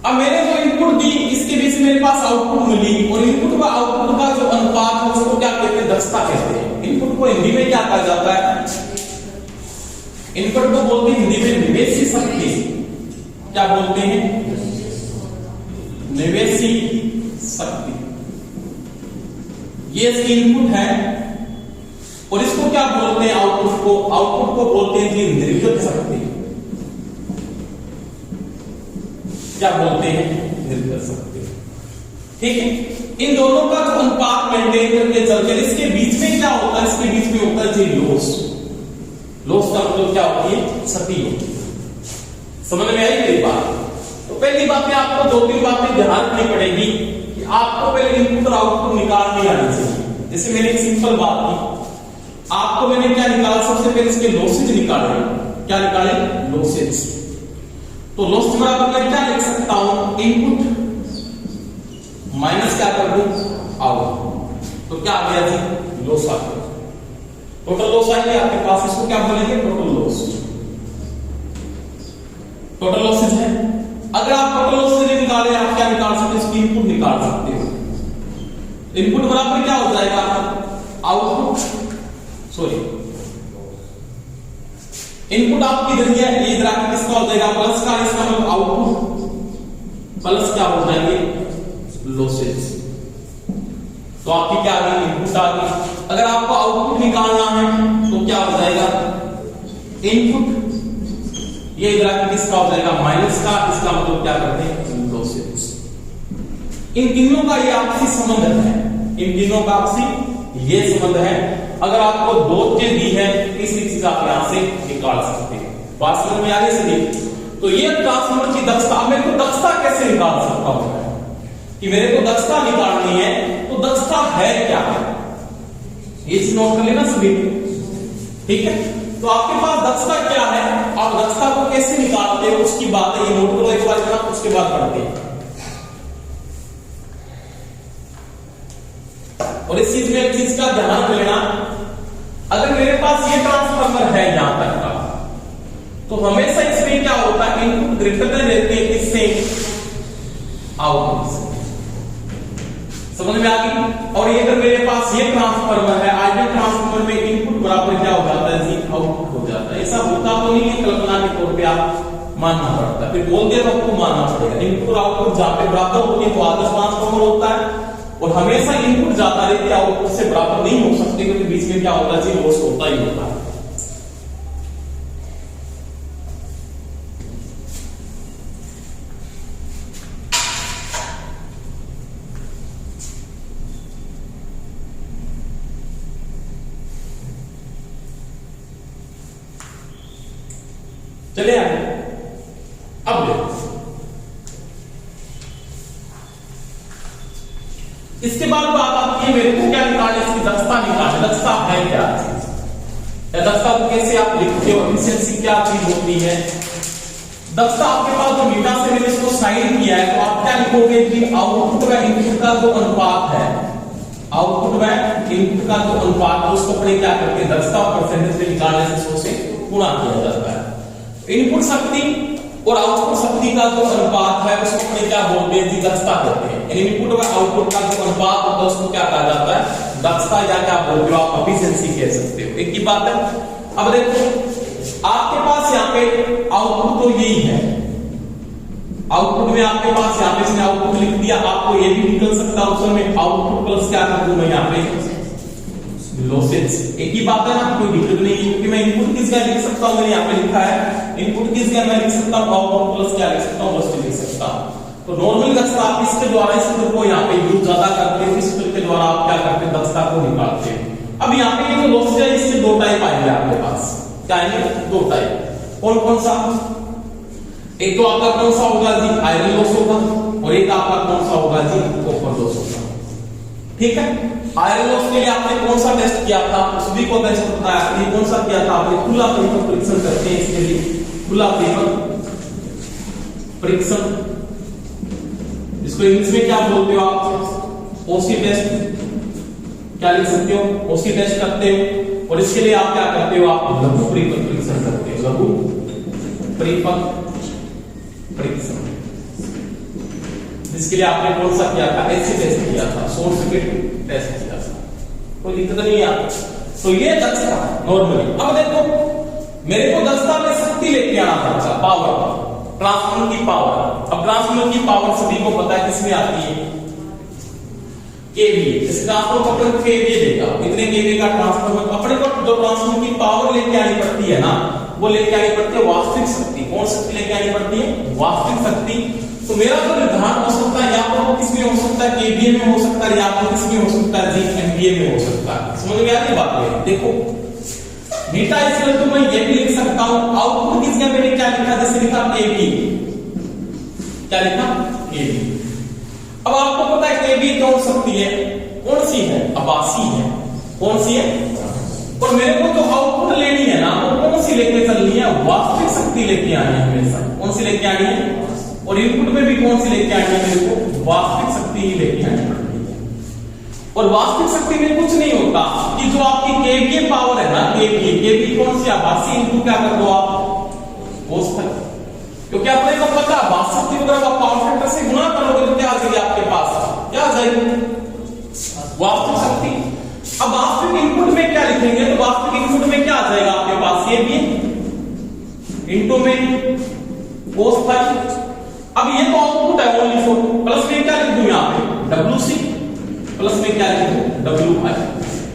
अब मैंने जो इनपुट दी इसके बीच में मेरे पास आउटपुट मिली, और इनपुट व आउटपुट का जो अनुपात है उसको क्या कहते हैं, दक्षता कहते हैं। इनपुट को हिंदी में क्या कहा जाता है, इनपुट को बोलते हैं हिंदी में निवेशी शक्ति। क्या बोलते हैं, निवेशी शक्ति। ये इसकी इनपुट है, और इसको क्या बोलते हैं, आउटपुट को, आउटपुट को बोलते हैं जी निर्गत शक्ति। क्या बोलते हैं, निर्गत शक्ति। ठीक है, इन दोनों का जो अनुपात मेंटेन करके चलते हैं, इसके बीच में क्या होता है, इसके बीच में होता है जी लॉस। लॉस का मतलब क्या होती है, क्षति होती है। समझ में आई मेरी बात? तो पहली बात है, आपको दो तीन बातें ध्यान रखनी पड़ेगी कि आपको पहले इनपुट और आउटपुट निकालनी आनी चाहिए। जैसे मैंने एक सिंपल बात की, आपको मैंने क्या निकाला, सबसे पहले इसके लॉसेज निकाले। क्या निकाले, लॉसेज। तो लॉस बराबर मैं क्या लिख सकता हूं, इनपुट माइनस क्या कर दूं, आउटपुट। तो क्या आ गया जी, लॉस आ गया। टोटल लॉस आएंगे आपके पास, इसको क्या बोलेंगे, टोटल लॉस। टोटल लॉसेज है। अगर आप टोटल लॉसेज निकाले, आप क्या निकाल सकते हो, इसकी इनपुट निकाल सकते हो। इनपुट बराबर क्या हो जाएगा, आउटपुट, सॉरी इनपुट आपकी इधर है, ये इधर आके किसका हो जाएगा, प्लस का, इसका मतलब आउटपुट प्लस क्या हो जाएंगे, लॉसेज। तो आपकी क्या आ गई, इनपुट आ गई। अगर आपको आउटपुट निकालना है तो क्या हो जाएगा, इनपुट, ये इधर आके किसका हो जाएगा, माइनस का, इसका मतलब क्या करते हैं, लॉसेज। इन तीनों का ये आपसी संबंध है, इन तीनों का आपसी ये संबंध है। अगर आपको दो चीज दी है, तीसरी चीज आप यहां से निकाल सकते हैं। बात समझ में आ गई सभी? तो ये ट्रांसफार्मर की दक्षता, मैं तो दक्षता कैसे निकाल सकता हूं कि मेरे को दक्षता निकालनी है, तो दक्षता है क्या, ये चीज नोट कर लेना सभी। ठीक है, तो आपके पास दक्षता क्या है, आप दक्षता को कैसे निकालते हो उसकी बात है, ये नोट करो एक बार जरा, उसके बाद पढ़ते हैं। और इस चीज में एक चीज का ध्यान रख लेना, अगर मेरे पास ये ट्रांसफार्मर है यहां तक का, तो हमेशा इसमें क्या होता है, इनपुट ग्रेटर देन रहते हैं किससे, आउटपुट से। समझ में आ गई? और ये अगर मेरे पास ये ट्रांसफार्मर है, आइडियल ट्रांसफार्मर में इनपुट बराबर क्या हो जाता है जी, आउटपुट हो जाता है। ऐसा होता तो नहीं है, कल्पना के तौर पे आप मानना पड़ता है, फिर बोल दिया तो आपको मानना पड़ेगा। इनपुट और आउटपुट जहां पे बराबर होती है तो आदर्श ट्रांसफार्मर होता है, और हमेशा इनपुट जाता रहती है, आउटपुट से बराबर नहीं हो सकते, क्योंकि बीच में क्या होता है जी, लॉस होता ही होता है। चले आगे, अब देखो इसके बाद बात आती है, मेरे को क्या निकालना, इसकी दक्षता निकालना। दक्षता है क्या चीज, या दक्षता को कैसे आप लिखते हो, एफिशिएंसी क्या चीज होती है। दक्षता आपके पास जो मीटा से मैंने इसको साइन किया है, तो आप क्या लिखोगे कि आउटपुट व इनपुट का जो अनुपात है, आउटपुट व इनपुट का जो अनुपात है उसको अपने क्या करते हैं, दक्षता और परसेंटेज से निकालने से 100 से गुणा किया जाता है। इनपुट शक्ति और आउटपुट शक्ति का जो अनुपात है उसको अपने क्या बोलते हैं जी, दक्षता कहते हैं। इनपुट व आउटपुट का जो अनुपात होता है उसको क्या कहा जाता है, दक्षता, या क्या बोलते हो आप, एफिशिएंसी कह सकते हो। एक ही बात है। अब देखो आपके पास यहाँ पे आउटपुट तो यही है, आउटपुट में आपके पास यहाँ पे इसने आउटपुट लिख दिया, आपको ये भी निकल सकता है ऑप्शन में, आउटपुट प्लस क्या कर दूं मैं यहाँ पे, लॉसेज। एक ही बात है ना, कोई दिक्कत नहीं है, क्योंकि मैं इनपुट किस क्या लिख सकता हूं, मैंने यहाँ पे लिखा है इनपुट किस क्या मैं लिख सकता हूं, आउटपुट प्लस क्या लिख सकता हूं, लॉस लिख सकता हूं। तो नॉर्मल दक्षता आप इसके द्वारा इस सूत्र को यहाँ पे यूज ज्यादा करते हैं, इस सूत्र के द्वारा आप क्या करते हैं, दक्षता को निकालते हैं। अब यहाँ पे ये जो लॉस है इसके दो टाइप आएंगे आपके पास, क्या आएंगे, दो टाइप। कौन कौन सा, एक तो आपका कौन सा होगा जी, आयरन लॉस होगा, और एक आपका कौन सा होगा जी, कॉपर लॉस होगा। ठीक है, आयरन लॉस के लिए आपने कौन सा टेस्ट किया था, सभी को टेस्ट बताया, ये कौन सा किया था आपने, खुला पेपर परीक्षण करते हैं, इसके लिए खुला पेपर परीक्षण, इसको इंग्लिश में क्या बोलते हो आप, ओसी टेस्ट क्या लिख सकते हो, ओसी टेस्ट करते हो, और इसके लिए आप क्या करते हो, आप लघु परिपथ परीक्षण करते हो, लघु परिपथ परीक्षण, जिसके लिए आपने कौन सा किया था, एसी टेस्ट किया था, शॉर्ट सर्किट टेस्ट किया था, कोई दिक्कत नहीं है। तो ये दक्षता नॉर्मली। अब देखो मेरे को दक्षता में शक्ति लेके आना था, पावर, ट्रांसफार्मर की पावर। अब ट्रांसफार्मर की पावर सभी को पता है किसमें आती है, केवीए। इस ट्रांसफार्मर को अपने केवीए देगा, इतने केवीए का ट्रांसफार्मर, अपने को जो ट्रांसफार्मर की पावर लेके आनी पड़ती है ना, वो लेके आनी पड़ती है वास्तविक शक्ति। कौन शक्ति लेके आनी पड़ती है, वास्तविक शक्ति। तो मेरा जो निर्धारण हो सकता है, या तो वो किसमें हो सकता है, केवीए में हो सकता है, या तो किसमें हो सकता है, जी एमवीए में हो सकता है। समझ में आ रही बात है। देखो बीटा इक्वल टू मैं ये भी लिख सकता हूं, आउटपुट किस जगह मैंने क्या लिखा, जैसे लिखा केवी, क्या लिखा, केवी। अब आपको पता है केवी कौन शक्ति है, कौन सी है, आभासी है, कौन सी है, और मेरे को जो आउटपुट लेनी है ना, वो कौन सी लेके चलनी है, वास्तविक शक्ति लेके आनी है हमेशा। कौन सी लेके आनी है, और इनपुट में भी कौन सी लेके आनी है, मेरे को वास्तविक शक्ति ही लेके आनी है। और वास्तविक शक्ति में कुछ नहीं होता कि जो आपकी केवीए पावर है ना, केवी कौन सी, आभासी, इनटू क्या कर दो आप, cos फाई। क्योंकि अपने को पता है वास्तविक शक्ति वगैरह आप पावर फैक्टर से गुणा करोगे तो क्या आ जाएगी आपके पास, क्या आ जाएगी, वास्तविक शक्ति। अब वास्तविक इनपुट में क्या लिखेंगे, तो वास्तविक इनपुट में क्या आ जाएगा आपके पास, ये भी इनटू में cos फाई। अब ये तो आउटपुट है ओनली फॉर, प्लस में क्या लिख दूं यहां पे, WC, प्लस में क्या लिख दूं, WI।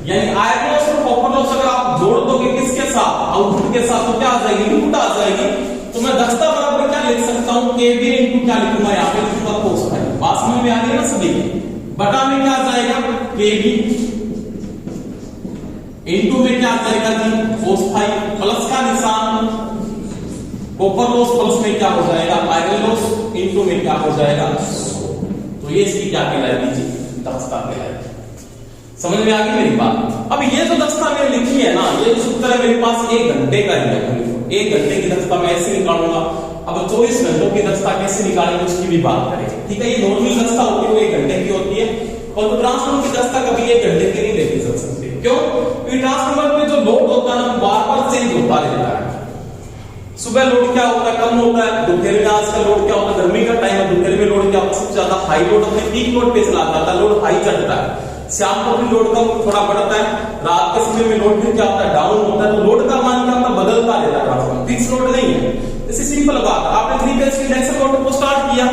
यानी आयरन लॉस और कॉपर लॉस अगर आप जोड़ दोगे किसके साथ, आउटपुट के साथ, तो क्या आ जाएगी, इनपुट आ जाएगी। तो मैं दक्षता बराबर क्या लिख सकता हूं, केवीए इनटू क्या लिखूंगा यहां पे, लिखूंगा cos फाई। पास में आ रही है ना सभी, बटा में क्या आ जाएगा, केवी, इनटू में क्या आ जाएगा जी, cos फाई, प्लस का निशान, कॉपर लॉस, प्लस में क्या हो जाएगा, आयरन लॉस, इनटू में क्या हो जाएगा। तो ये इसकी क्या कहलाएगी जी, दक्षता कहलाएगी। समझ में आ गई मेरी बात। अब ये जो दक्षता मैंने लिखी है ना, ये सूत्र है मेरे पास 1 घंटे का ही है, 1 घंटे की दक्षता मैं ऐसे निकालूंगा। अब 24 घंटों की दक्षता कैसे निकालेंगे उसकी भी बात करेंगे, ठीक है। ये नॉर्मल दक्षता होती है वो 1 घंटे की होती है, और तो ट्रांसफार्मर की दक्षता कभी 1 घंटे की नहीं लेके चल सकते। क्यों, क्योंकि ट्रांसफार्मर में जो लोड होता है ना बार बार चेंज होता रहता है। सुबह लोड क्या होता है, कम होता है, दोपहर में आज का लोड क्या होता है, गर्मी का टाइम है, दोपहर में लोड क्या होता है, सबसे ज्यादा हाई लोड अपने पीक लोड पे चला जाता है, लोड हाई चढ़ता है। शाम को भी लोड का थोड़ा बढ़ता है, रात के समय में लोड फिर क्या होता है, डाउन होता है। तो लोड का मान क्या होता है, बदलता रहता है, ट्रांसफार्मर फिक्स लोड नहीं है। जैसे सिंपल बात, आपने 3 फेज की इंडक्शन मोटर को स्टार्ट किया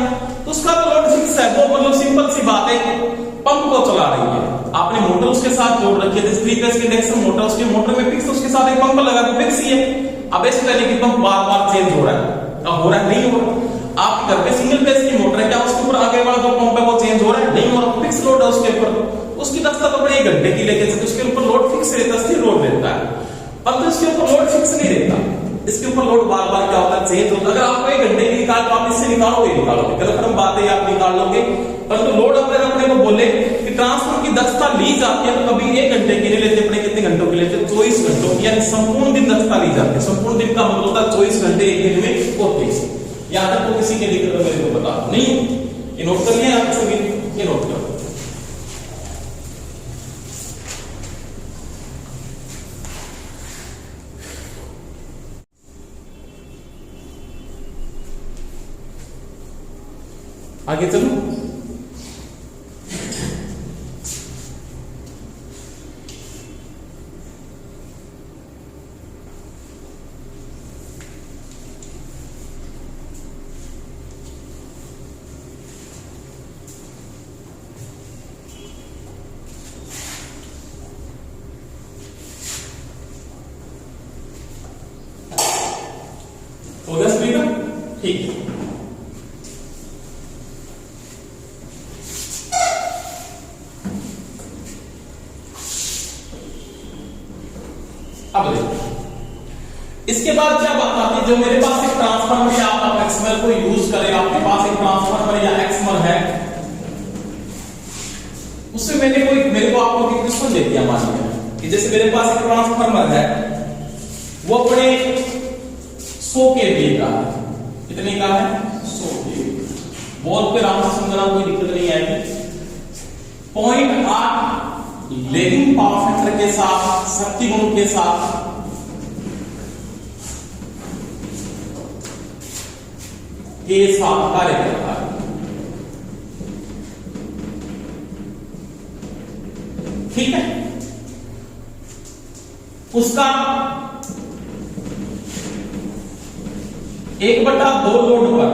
तो उसका तो लोड फिक्स है, वो मतलब सिंपल सी बात है, पंप को चला रही है, आपने मोटर उसके साथ जोड़ रखी है। जैसे 3 फेज की इंडक्शन मोटर, उसके मोटर में फिक्स, उसके साथ एक पंप लगा तो फिक्स ही है। अब इस तरह की पंप बार बार चेंज हो रहा है, अब हो रहा है, नहीं हो रहा। आपके घर पे सिंगल फेज की मोटर है, क्या उसके ऊपर आगे वाला जो पंप है वो चेंज हो रहा है, नहीं हो रहा, फिक्स लोड है उसके ऊपर। उसकी दक्षता तो बड़े 1 घंटे की लेके चलते, उसके ऊपर लोड फिक्स रहता है, स्थिर लोड रहता है। अब तो इसके ऊपर लोड फिक्स नहीं रहता, इसके ऊपर लोड बार बार क्या होता है, चेंज होता है। अगर आपको 1 घंटे की निकाल तो आप इससे निकालोगे, गलत बात है, आप निकाल लोगे। परंतु लोड अपने को बोले कि ट्रांसफार्मर की दक्षता ली जाती है तो कभी 1 घंटे की नहीं लेते, अपने कितने घंटों की लेते, 24 घंटों की, यानी संपूर्ण दिन दक्षता ली जाती है। संपूर्ण दिन का मतलब होता है 24 घंटे एक दिन में होते हैं। यहां तक तो किसी के लिए मेरे को बता नहीं, ये नोट कर लिया आप सभी, ये नोट कर। आगे चलो, हो गया सभी का, ठीक है। अब देखो इसके बाद क्या बात आती है, जो मेरे पास एक ट्रांसफार्मर या आप एक्सएमएल को यूज करें, आपके पास एक ट्रांसफार्मर या एक्सएमएल है, उससे मेरे को आपको एक क्वेश्चन दे दिया, मान लीजिए कि जैसे मेरे पास एक ट्रांसफार्मर है, वो अपने 100 केवीए का है, कितने का है, 100 केवीए। वॉल पे राउंड से समझना कोई दिक्कत नहीं आएगी। 0.8 लेगिंग पावर फैक्टर के साथ, शक्ति गुण के साथ कार्य करता है। ठीक है, उसका 1/2 लोड पर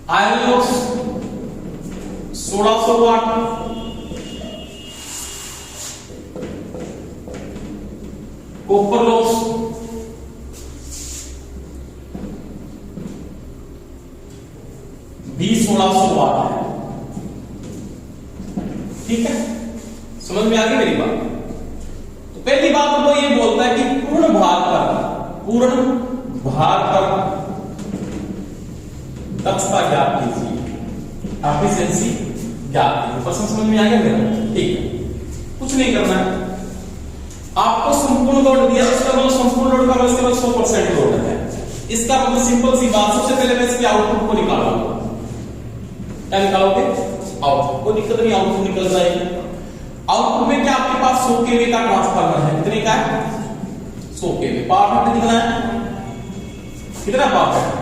आयरन लॉस 1600 वाट, कॉपर लॉस 1600 वाट है। ठीक है, समझ में आ गई मेरी बात? तो पहली बात तो वो ये बोलता है कि पूर्ण भार पर दक्षता ज्ञात कीजिए, एफिशिएंसी ज्ञात कीजिए। प्रश्न समझ में आ गया मेरा? ठीक है, कुछ नहीं करना है, आपको संपूर्ण लोड दिया, इसका मतलब संपूर्ण लोड का मतलब 100% लोड है। इसका मतलब सिंपल सी बात, सबसे पहले मैं इसके आउटपुट को निकालूंगा। क्या निकालोगे? आउटपुट। कोई दिक्कत नहीं, आउटपुट निकल जाएगी। आउटपुट में क्या आपके पास 100 केवी का ट्रांसफार्मर है, कितने का है? 100 केवी। पावर फैक्टर कितना है? कितना पावर फैक्टर?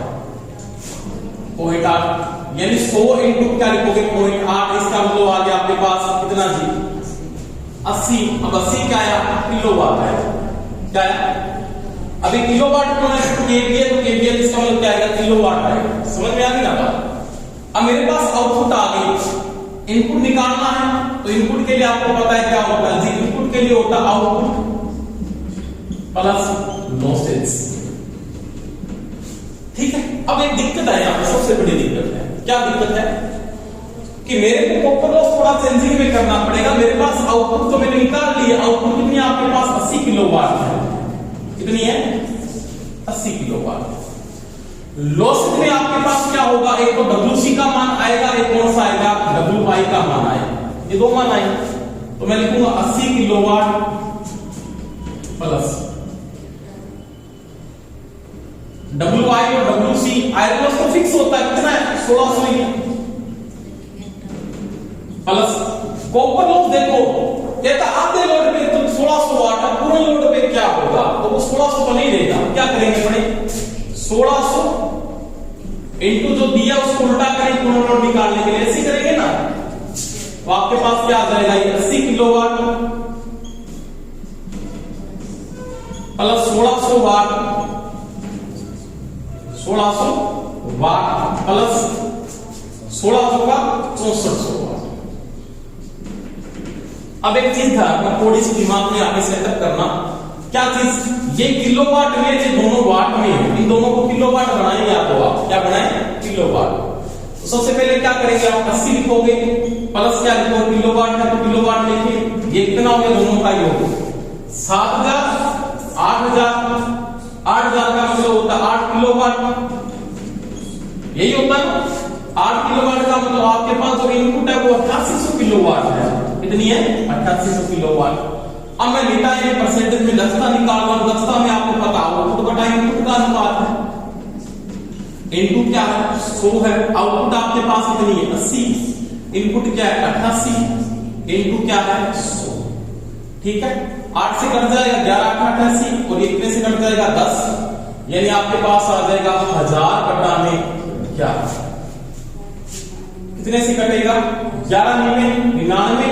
0.8, यानी 100 इंटू क्या लिखोगे? 0.8। इसका मतलब आ गया आपके पास कितना जी? 80। अब 80 क्या आया? किलोवाट है। क्या है? अभी किलोवाट क्यों है? केवीए, तो केवीए इसका मतलब क्या आएगा? किलोवाट आएगा। समझ में आ गई ना बात? अब मेरे पास आउटपुट आ गई, इनपुट निकालना है, तो इनपुट के लिए आपको पता है क्या होता है जी? इनपुट के लिए होता है आउटपुट प्लस लॉसेस। ठीक है, अब एक दिक्कत है यहां पर, सबसे बड़ी दिक्कत है। क्या दिक्कत है? कि मेरे को कॉपर लॉस थोड़ा चेंजिंग में करना पड़ेगा। मेरे पास आउटपुट तो मैंने निकाल लिया, आउटपुट कितनी है आपके पास? 80 किलोवाट है। कितनी है? 80 किलोवाट। लॉस में आपके पास क्या होगा? एक तो WC का मान आएगा, एक कौन सा आएगा? WI का मान आएगा। ये दो मान आए, तो मैं लिखूंगा 80 किलोवाट प्लस WI और WC। आयरन लॉस तो फिक्स होता है, कितना है? 1600 ही प्लस कॉपर लॉस। देखो ये तो आधे लोड पे तो 1600 वाट है, पूरे लोड पे क्या होगा? तो वो 1600 तो नहीं देगा। क्या करेंगे बड़े? 1600 इनटू जो दिया उसको उल्टा करें पूर्ण लोड निकालने के लिए, ऐसे करेंगे ना, तो आपके पास क्या आ जाएगा? ये 80 किलोवाट प्लस 1600 वाट, 1600 वाट प्लस 1600 का 6400 वाट। अब एक चीज था, थोड़ी सी दिमाग में आगे सेटअप करना। क्या चीज? ये किलोवाट में, ये दोनों वाट में है, इन दोनों को किलोवाट बनाएंगे आप। क्या बनाए? किलोवाट। तो सबसे पहले क्या करेंगे? आप 80 लिखोगे प्लस क्या लिखोगे? किलोवाट है तो किलोवाट लिखिए। ये कितना हो गया? दोनों का योग 7000 8000। 8000 का मतलब होता है 8 किलोवाट, यही होता है 8 किलोवाट का मतलब आपके पास जो इनपुट है वो 8800 किलोवाट है। कितनी है? 8800 किलोवाट। अब मैं लेटा है परसेंटेज में दक्षता निकाल रहा हूं। दक्षता में आपको पता होगा आउटपुट बटा इनपुट का अनुपात है। इनपुट क्या है? 100 है, आउटपुट आपके पास कितनी है? 80। इनपुट क्या है? 88। इनपुट क्या है? 100। ठीक है, 8 से कट जाएगा 11 8 88 और इतने से कट जाएगा 10, यानी आपके पास आ जाएगा 1000 बटा में क्या? कितने से कटेगा? 11 99।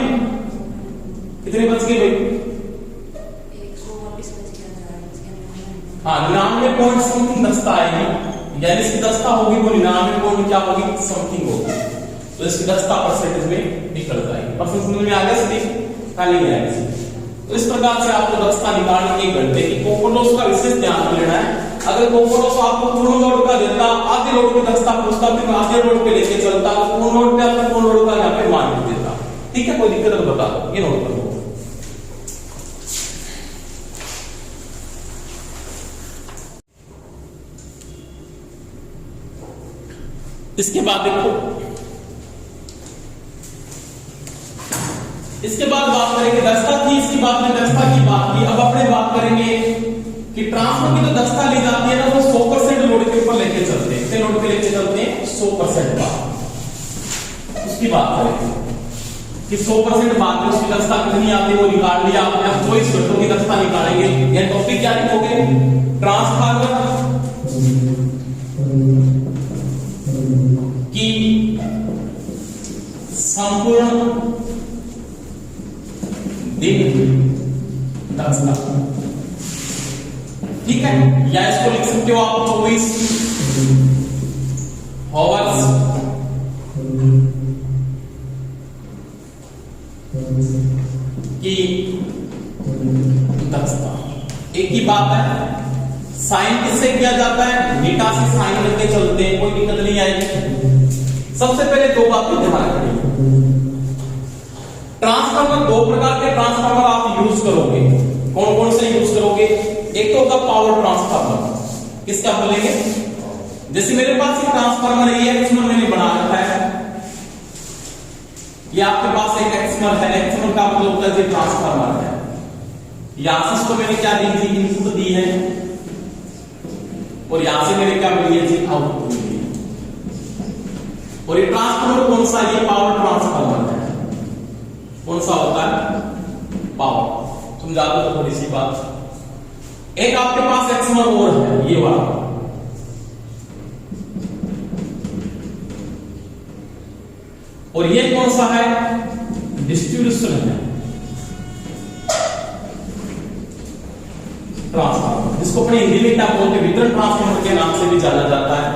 कितने बच गए भाई? हाँ, 99 पॉइंट समथिंग दस्ता आएगी, यानी इसकी दस्ता होगी वो 99 पॉइंट क्या होगी? समथिंग होगी। तो इसकी दस्ता परसेंटेज में निकल जाएगी। परसेंटेज में आ गया सभी? खाली नहीं आएगी। तो इस प्रकार से आपको दक्षता निकालने के घंटे की कॉपर लॉस का विशेष ध्यान में लेना है। अगर कॉपर लॉस आपको पूर्ण लोड का देता, आधे लोड की दक्षता पूछता, फिर आधे लोड पे लेके चलता, तो पूर्ण लोड पे आपको पूर्ण लोड का यहाँ पे मान नहीं देता। ठीक है, कोई दिक्कत है तो बता दो, ये नोट कर लो। इसके बाद देखो, इसके बाद बात करेंगे दक्षता थी, इसकी बात में दक्षता की बात की। अब अपने बात करेंगे कि ट्रांसफर की जो दक्षता ली जाती है ना, वो 100% लोड के ऊपर लेके चलते हैं। कितने लोड पे लेके चलते हैं? 100% का। उसकी बात करें कि 100% बाद में उसकी दक्षता कितनी आती है वो निकाल लिया आपने। अब 24 घंटों की दक्षता निकालेंगे। यह टॉपिक क्या लिखोगे? ट्रांसफार्मर की संपूर्ण दिन दक्षता, ठीक है। या इसको लिख सकते हो आप 24 आवर्स की दक्षता। एक ही बात है, साइन किससे किया जाता है? बीटा से साइन लेके चलते हैं, कोई दिक्कत नहीं आएगी। सबसे पहले दो बातें ध्यान रखिए। ट्रांसफार्मर, दो प्रकार के ट्रांसफार्मर आप यूज करोगे। कौन कौन से यूज करोगे? एक तो होगा पावर ट्रांसफार्मर। किसका बोलेंगे? जैसे मेरे पास एक ट्रांसफार्मर है, ये एक्समर मैंने बना रखा है। ये आपके पास एक एक्समर है। एक्समर का मतलब होता है ट्रांसफार्मर है। यहां से इसको मैंने क्या दी थी? इनपुट दी है, और यहां से मैंने क्या मिली है जी? आउटपुट मिली है। और ये ट्रांसफार्मर कौन सा? ये पावर ट्रांसफार्मर है। कौन सा होता है? पावर। समझा दो थोड़ी सी बात। एक आपके पास एक्समर और है, ये वाला, और ये कौन सा है? डिस्ट्रीब्यूशन है, ट्रांसफार्मर, जिसको अपने हिंदी में क्या बोलते हैं? वितरण ट्रांसफार्मर के नाम से भी जाना जाता है।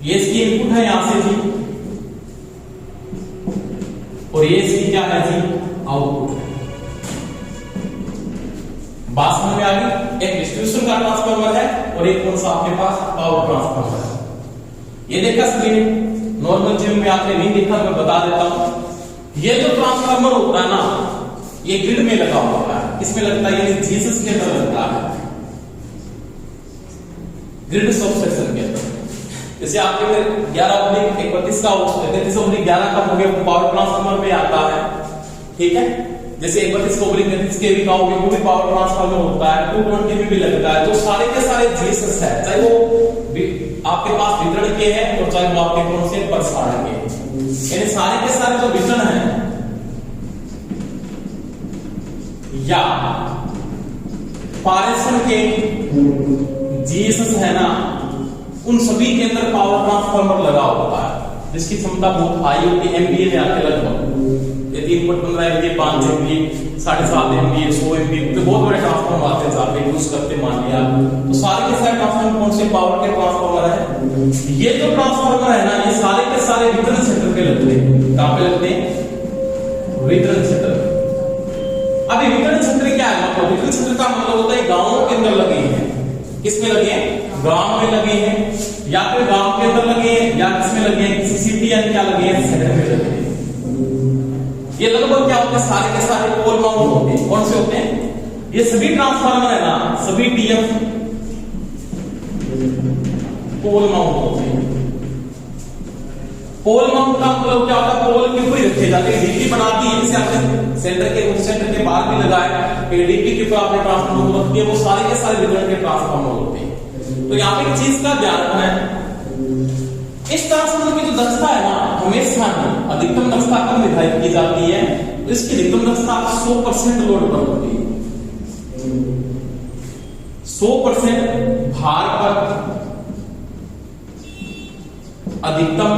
ये इसकी इनपुट है यहां से जी, और ये इसकी क्या है जी? आउटपुट। बात समझ में आ गई? एक डिस्ट्रीब्यूशन का ट्रांसफार्मर है और एक कौन सा आपके पास? पावर ट्रांसफार्मर है। ये देखा स्क्रीन, नॉर्मल जिम में आपने नहीं देखा, मैं बता देता हूं। ये जो ट्रांसफार्मर होता है ना, ये ग्रिड में लगा होता है। किसमें लगता है? ये जीसस के अंदर लगता है, ग्रिड सबस्टेशन के अंदर। जैसे आपके 11/31 का 33/11 का हो गया, पावर ट्रांसफार्मर में आता है, ठीक है। जैसे 31/33 के भी का हो गया, वो भी पावर ट्रांसफार्मर होता है। 220 में भी लगता है। तो सारे के सारे जीसस है, चाहे वो आपके पास वितरण के हैं और चाहे वो आपके कौन से प्रसारण के, यानी सारे के सारे जो वितरण है या पारेषण के जीएसएस है ना, उन सभी के अंदर पावर ट्रांसफार्मर लगा होता है, जिसकी क्षमता बहुत हाई होती है। एमबीए में आके लगभग 3.15 एमबीए, 5 एमबीए, 7.5 एमबीए, 100 एमबीए, तो बहुत बड़े ट्रांसफार्मर आते हैं जहां पे यूज करते, मान लिया। तो सारे के सारे ट्रांसफार्मर कौन से? पावर के ट्रांसफार्मर है। ये जो ट्रांसफार्मर है ना, ये सारे के सारे वितरण क्षेत्र पे लगते हैं। कहां पे लगते हैं? वितरण क्षेत्र। अभी वितरण क्षेत्र क्या है? मतलब वितरण क्षेत्र का मतलब होता है गांवों के अंदर लगे हैं। किसमें लगे हैं? गांव में लगे हैं, या फिर गांव के अंदर लगे हैं, या किसमें लगे हैं? किसी सिटी या क्या लगे हैं? शहर में लगे हैं। ये लगभग क्या होते हैं? सारे के सारे पोल माउंट होते हैं। कौन से होते हैं? ये सभी ट्रांसफार्मर है ना, सभी टीएफ पोल माउंट होते हैं। पोल माउंट का मतलब क्या होता है? पोल के ऊपर रखे जाते हैं। डीपी बनाती है, जैसे आपने सेंटर के बाहर भी लगाया, डीपी के ऊपर आपने ट्रांसफार्मर रख दिया, वो सारे के सारे वितरण के ट्रांसफार्मर होते हैं। तो यहाँ पे एक चीज का ध्यान रखना है, इस ट्रांसफार्मर की जो दक्षता है ना, हमेशा अधिकतम दक्षता कम निर्धारित की जाती है। तो इसकी अधिकतम दक्षता 100% लोड पर होती है। 100% भार पर अधिकतम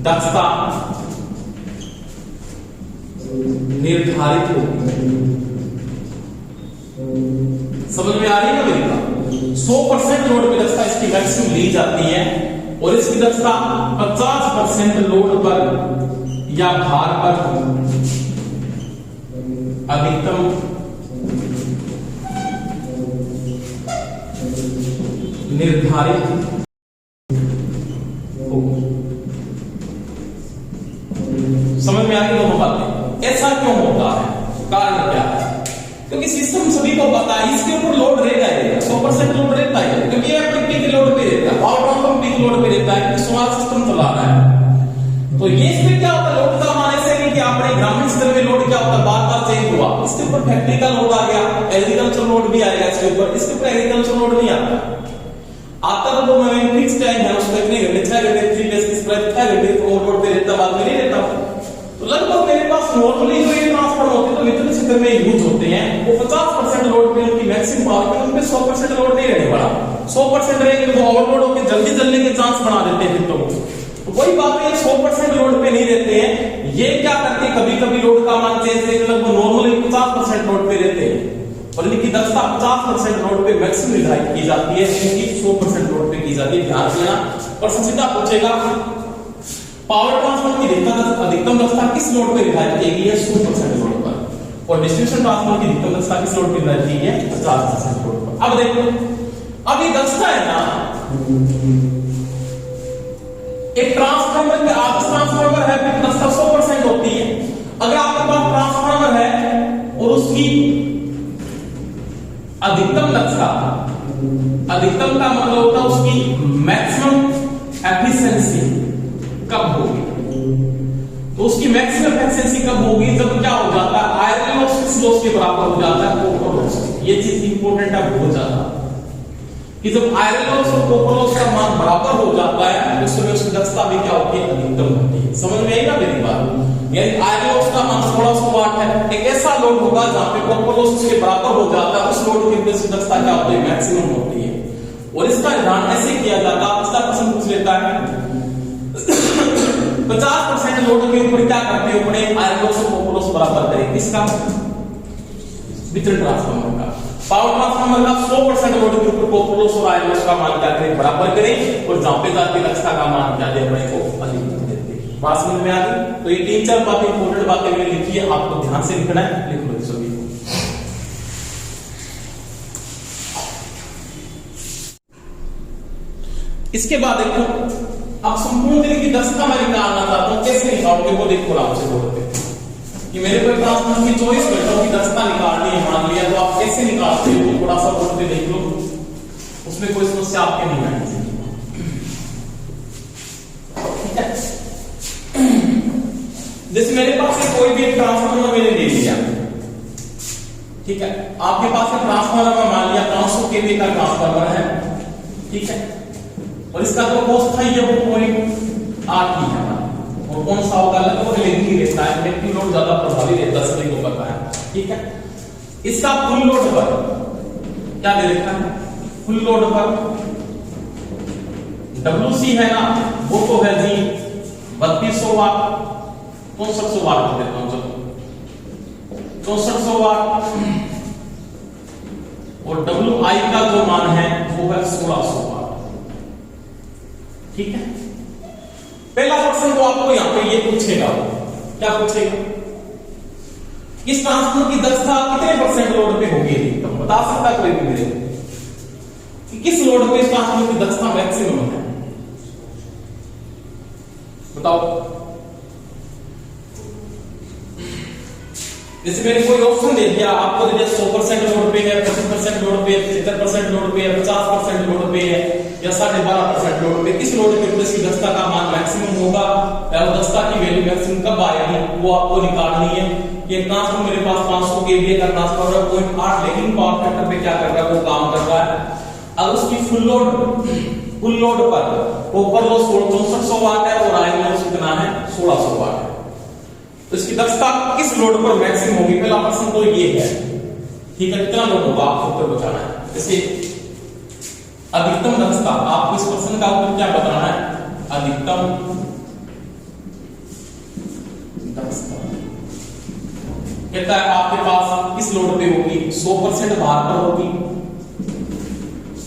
दक्षता निर्धारित होती है। समझ में आ रही है मेरी बात? 100% लोड पे दक्षता इसकी मैक्सिमम ली जाती है, और इसकी दक्षता 50% लोड पर या भार पर अधिकतम निर्धारित होगी। समझ में आ गई दोनों बातें? ऐसा क्यों होता है? कारण क्या है? क्योंकि सिस्टम सभी को पता है इसके ऊपर लोड रहेगा, 100% लोड रहता है, क्योंकि ये अपने पीक लोड पे रहता है, पावर ट्रांसफार्मर पीक लोड पे रहता है, सोलर सिस्टम चला रहा है। तो ये इसमें क्या होता है? लोड का मान ऐसे नहीं कि आपने ग्रामीण स्तर में लोड क्या होता है? बार बार चेंज हुआ। इसके ऊपर फैक्ट्री का लोड आ गया, एग्रीकल्चर लोड भी आएगा इसके ऊपर। इसके ऊपर एग्रीकल्चर लोड नहीं आता, आता तो मैं फिक्स टाइम है, उसको इतने घंटे 6 घंटे 3 डेज की 6 लोड पे रहता, बाद में नहीं रहता। तो लगभग मेरे पास नॉर्मली जो ये ट्रांसफार्मर होते हैं तो विद्युत क्षेत्र में यूज होते हैं, वो 50% लोड पे उनकी मैक्सिमम पावर पे उनपे 100% लोड नहीं रहने वाला। 100% रहेंगे तो ओवरलोड होकर जल्दी जलने के चांस बना देते हैं। तो वही बात है, 100% लोड पे नहीं रहते हैं। ये क्या करते हैं, कभी कभी लोड का मान चेंज करके लगभग नॉर्मली 50% लोड पे रहते हैं, और इनकी दक्षता 50% लोड पे मैक्सिमम निर्धारित की जाती है, इनकी 100% लोड पे की जाती है। ध्यान देना, प्रश्न सीधा पूछेगा पावर ट्रांसफार्मर की अधिकतम दक्षता किस लोड पे निर्धारित की गई है, 100% लोड पर, और डिस्ट्रीब्यूशन ट्रांसफार्मर की अधिकतम दक्षता किस लोड पे निर्धारित की है, 50% लोड पर। अब देखो, अब ये दक्षता है ना, एक ट्रांसफार्मर के आदर्श ट्रांसफार्मर है फिर दक्षता 100% होती है। अगर आपके पास ट्रांसफार्मर है और उसकी अधिकतम दक्षता, अधिकतम का मतलब होता है उसकी मैक्सिमम एफिशिएंसी कब होगी, तो उसकी मैक्सिमम एफिशिएंसी कब होगी, जब क्या हो जाता है, आयरन लॉस किस लॉस के बराबर हो जाता है, कॉपर लॉस। ये चीज इंपॉर्टेंट है, बहुत ज्यादा, कि जब आयरन लॉस और कॉपर लॉस का मान बराबर हो जाता है उस समय उसकी दक्षता भी क्या होती है, अधिकतम होती है। समझ में आई ना मेरी बात? यानी आयरन लॉस का मान 1600 वाट है, एक ऐसा लोड होगा जहां पे कॉपर लॉस उसके बराबर हो जाता है, उस लोड की वजह से दक्षता क्या होती है, मैक्सिमम होती है। और इसका ध्यान ऐसे किया जाता है, इसका प्रश्न पूछ लेता है 50% लोड के ऊपर क्या करते हैं, अपने आयरन लॉस और कॉपर लॉस बराबर करें, किसका, वितरण ट्रांसफार्मर का। पावर ट्रांसफार्मर का 100% लोड के ऊपर कॉपर लॉस और आयरन लॉस का मान क्या करें, बराबर करें, और जहां पे जाके दक्षता का मान क्या दे अपने को अधिकतम देते हैं। बात समझ में आ गई? तो ये 3-4 बातें इंपॉर्टेंट बातें मैंने लिखी है, आपको ध्यान से लिखना है, लिख लो सभी। इसके बाद देखो, अब संपूर्ण दिन की दक्षता मैं निकालना चाहता हूं, कैसे निकालोगे वो देखो आराम से बोलते हैं कि मेरे को ट्रांसफार्मर की 24 घंटों की दक्षता निकालनी है, मान लिया, तो आप कैसे निकालते हो, थोड़ा सा बोर्ड पे देख लो, उसमें कोई समस्या आपके नहीं आनी चाहिए। ठीक है, जैसे मेरे पास कोई भी एक ट्रांसफार्मर मैंने ले लिया, ठीक है, आपके पास एक ट्रांसफार्मर में मान लिया 500 केवी का ट्रांसफार्मर है, ठीक है, और इसका जो कॉस्ट था ये वो 0.8 ही है, और कौन सा होगा, लगभग लेंथी रहता है, इलेक्ट्रिक लोड ज्यादा प्रभावी रहता है, सभी को पता है। ठीक है, इसका फुल लोड पर क्या दे रखा है, फुल लोड पर WC है ना, वो तो है जी 3200 वाट, 6400 वाट कर देता हूं, चलो 6400 वाट, और WI का जो मान है वो है 1600 वाट। ठीक है, पहला प्रश्न तो आपको यहां पे ये पूछेगा, क्या पूछेगा, इस ट्रांसफार्मर की दक्षता कितने % लोड पे होगी, तो बता सकता कोई भी मेरे कि किस लोड पे इस ट्रांसफार्मर की दक्षता मैक्सिमम है, बताओ। जैसे मैंने कोई ऑप्शन दे दिया आपको, दे दिया 100% लोड पे है, 25% लोड पे, 75% लोड पे है, 50% लोड पे है, या 12.5% लोड पे, किस लोड पे इसकी दक्षता का मान मैक्सिमम होगा, या दक्षता की वैल्यू मैक्सिमम कब आएगी, वो आपको निकालनी है। ये ट्रांसफार्मर मेरे पास 500 केवीए का ट्रांसफार्मर 0.8, लेकिन पावर फैक्टर पे क्या कर रहा है, वो काम कर रहा है। अब उसकी फुल लोड पर कॉपर लॉस 6400 वाट है और आयरन लॉस कितना है, 1600 वाट है, तो इसकी दक्षता किस लोड पर मैक्सिमम होगी, पहला प्रश्न तो ये है। ठीक है, कितना लोड होगा आपको उत्तर बताना है। जैसे अधिकतम दक्षता, आपको इस प्रश्न का उत्तर क्या बताना है, अधिकतम दक्षता कहता है आपके पास किस लोड पे होगी, 100% भार पर होगी,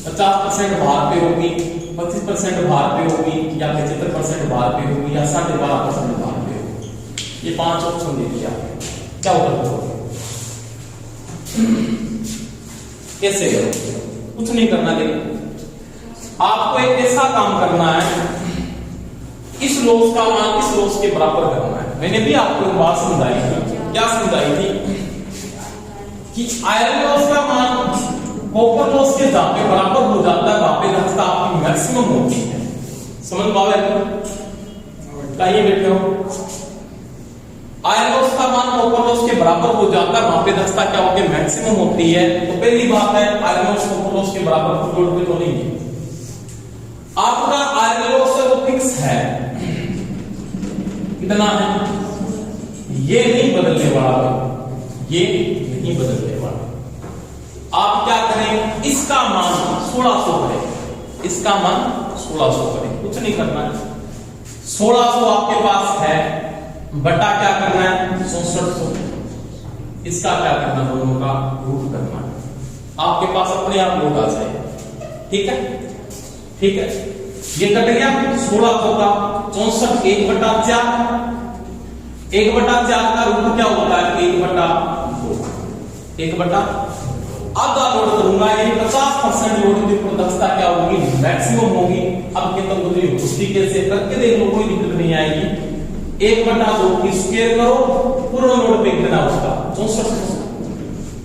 50% भार पे होगी, 25% भार पे होगी, या 75% भार पे होगी, या 12.5% भार पे होगी। ये 5 ऑप्शन दे दिया, क्या उत्तर दोगे, कैसे करोगे, कुछ नहीं करना, लेकिन आपको एक ऐसा काम करना है, इस लॉस का मान इस लॉस के बराबर करना है। मैंने भी आपको एक बात समझाई थी, क्या समझाई थी, कि आयरन लॉस का मान कॉपर लॉस के जहां पे बराबर हो जाता है, वहां पे दक्षता आपकी मैक्सिमम होती है। समझ पाओगे, कहिए बैठे हो, आयरन लॉस का मान कॉपर लॉस के बराबर हो जाता है, वहां पे दक्षता क्या होती है, मैक्सिमम होती है। तो पहली बात है, आयरन लॉस कॉपर लॉस के बराबर फुल लोड पे तो नहीं है। आपका आयरन लॉस है वो फिक्स है, कितना है, ये नहीं बदलने वाला, ये नहीं बदलने वाला। आप क्या करें, इसका मान 1600 करें, इसका मान 1600 करें, कुछ नहीं करना है। 1600 आपके पास है, बटा क्या करना है 6400, इसका क्या करना, दोनों का रूट करना है। आपके पास अपने आप लोग आ जाए, ठीक है, ठीक है। ये कट गया 1600 का 64, 1/4, 1/4 का रूट क्या होता है 1/2, 1/2। आधा लोड करूंगा, ये 50% लोड की दक्षता क्या होगी, मैक्सिमम होगी। अब के तक उतनी उस तरीके से करके देख लो, कोई दिक्कत नहीं आएगी। 1/2 की स्क्वायर करो, पूर्ण लोड पे कितना उसका 6400,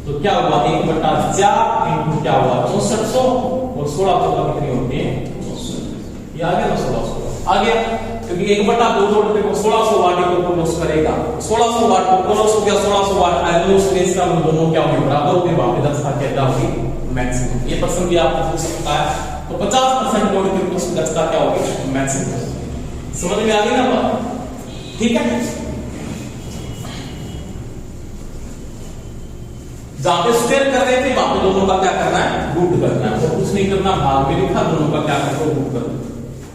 तो क्या हुआ 1/4 इनटू क्या हुआ 6400 और 1600 का कितनी होती है 64। ये आ गया ना 1600 आ गया, क्योंकि 1/2 लोड पे 1600 वाट को लॉस करेगा, 1600 वाट को लॉस हो गया, 1600 वाट आयरन लॉस में इसका दोनों क्या होंगे बराबर होंगे, वहां पे दक्षता क्या होगी मैक्सिमम। ये प्रश्न भी आपको पूछ सकता है, तो 50% लोड की दक्षता क्या होगी मैक्सिमम। समझ में आ गई ना बात, ठीक है। जहां पे स्क्वायर कर रहे थे वहां पे दोनों का क्या करना है रूट करना है, और कुछ नहीं करना, भाग में लिखा, दोनों का क्या करो रूट कर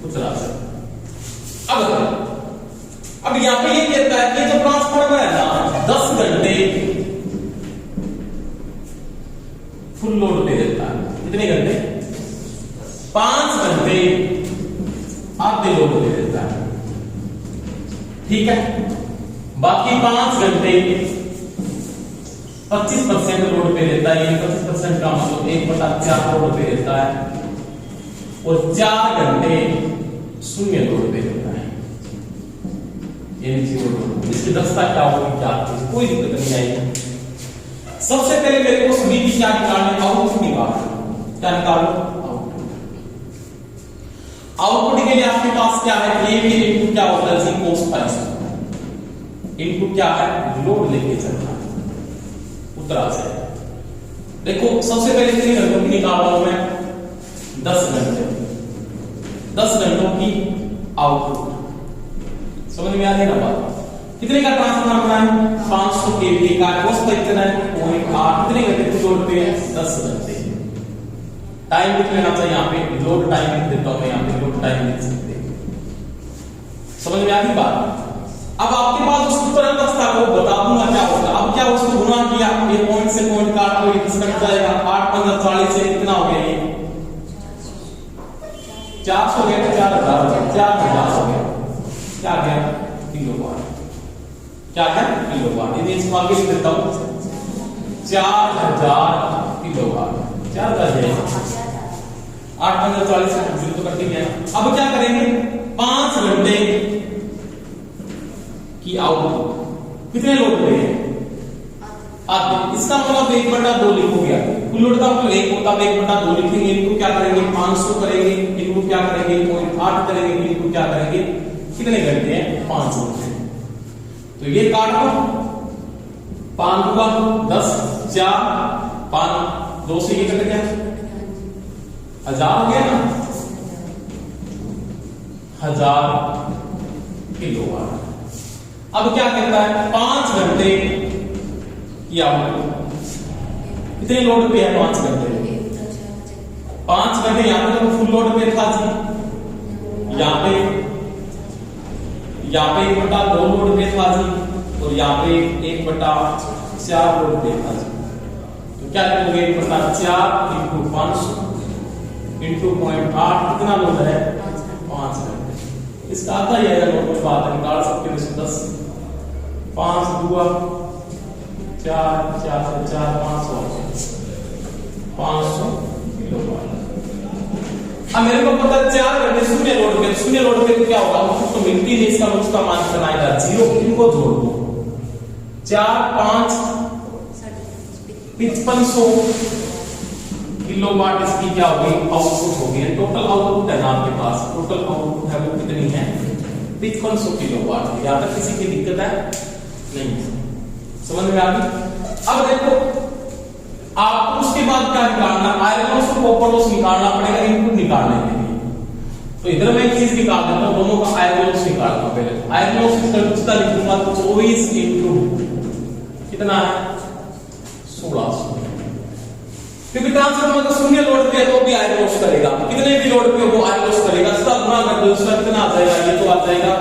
कुछ राशि। अब यहां पे ये कहता है कि जो ट्रांसफार्मर है ना 10 घंटे फुल लोड पे देता है, कितने घंटे 5 घंटे आधे लोड पे देता है, ठीक है। बाकी 5 घंटे 25% लोड पे देता है, ये 25% का मतलब 1/4 लोड पे देता है, और 4 घंटे शून्य लोड पे देता है, ये जीरो लोड। इसकी दक्षता क्या होगी 4, कोई दिक्कत नहीं आएगी। सबसे पहले मेरे को सभी की क्या निकालने, आउटपुट निकालना, क्या निकालो आउटपुट। आउटपुट के लिए आपके पास क्या है, ए के इनपुट क्या होता है जी cos फाइ, इनपुट क्या है लोड लेके चलना, उत्तरा से देखो। सबसे पहले कितने घंटों की निकाल रहा हूं मैं 10 घंटे, 10 घंटों की आउटपुट। समझ में आ गई ना बात, कितने का ट्रांसफार्मर बनाए 500 केवीए का, कॉस्ट कितना है 0.8, कितने घंटे की लोड पे है 10 घंटे। टाइम लिख लेना चाहिए यहाँ पे, लोड टाइम लिख देता हूं मैं यहाँ पे, लोड टाइम लिख सकते हैं। समझ में आ गई बात। अब आपके पास उस तुरंत दक्षता को बता दूंगा क्या होगा। अब क्या उसको गुणा किया, ये पॉइंट से पॉइंट काट लो, ये कट जाएगा, 8 15 40 से कितना हो गया, ये 400 हो गया, 4000 हो गया, क्या गया किलोवाट, क्या है किलोवाट। यदि इसको आगे लिख देता हूं 4000 किलोवाट, 4000 8 15 40 से तो कट गया। अब क्या करेंगे 5 घंटे की आउटपुट कितने लोड पे है आधे, इसका मतलब 1/2 लिखोगे। कुल लोड का मतलब 1 होता है, 1/2 लिखेंगे, इनको क्या करेंगे 500 करेंगे, इनको क्या करेंगे 0.8 करेंगे, इनको क्या करेंगे कितने घंटे हैं 5 घंटे। तो ये काट लो 5 दूगा 10, 4 5 2 से ये कट गया 1000 हो गया ना, 1000 किलोवाट। अब क्या कहता है 5 घंटे की आउटपुट कितने लोड पे है 5 घंटे, 5 घंटे यहां पे तो फुल लोड पे था जी, यहां पे 1/2 लोड पे था जी, और यहाँ पे 1/4 लोड पे था जी। तो क्या करोगे 1/4 इंटू 500 इंटू 0.8 कितना लोड है 5 घंटे। इसका आता ही है लोड, कुछ बात निकाल सकते हो 10 5 दूआ 4 4 से 4 500 किलोवाट। अब मेरे को पता है 4 घंटे शून्य लोड पे, शून्य लोड पे क्या होगा आउटपुट तो मिलती है, इसका उसका मान कितना आएगा 0, इनको जोड़ दो 4 5 5500 किलोवाट इसकी क्या होगी आउटपुट होगी। टोटल आउटपुट है ना आपके पास, टोटल आउटपुट है वो कितनी है 5500 किलोवाट। यहां तक किसी की दिक्कत है नहीं, समझ में आ गई। अब देखो आप उसके बाद क्या निकालना, आयरन लॉस और कॉपर लॉस निकालना पड़ेगा इनपुट निकालने के लिए। तो इधर मैं एक चीज निकाल देता हूं, दोनों का आयरन लॉस निकालता हूं। पहले आयरन लॉस की सर्वोच्चता लिखूंगा 24 इंटू कितना है 1600, क्योंकि ट्रांसफार्मर का शून्य लोड पे है तो भी आयरन लॉस करेगा, कितने भी लोड पे वो आयरन लॉस करेगा। इसका गुणा कर दो, इसका कितना आ जाएगा, ये तो आ जाएगा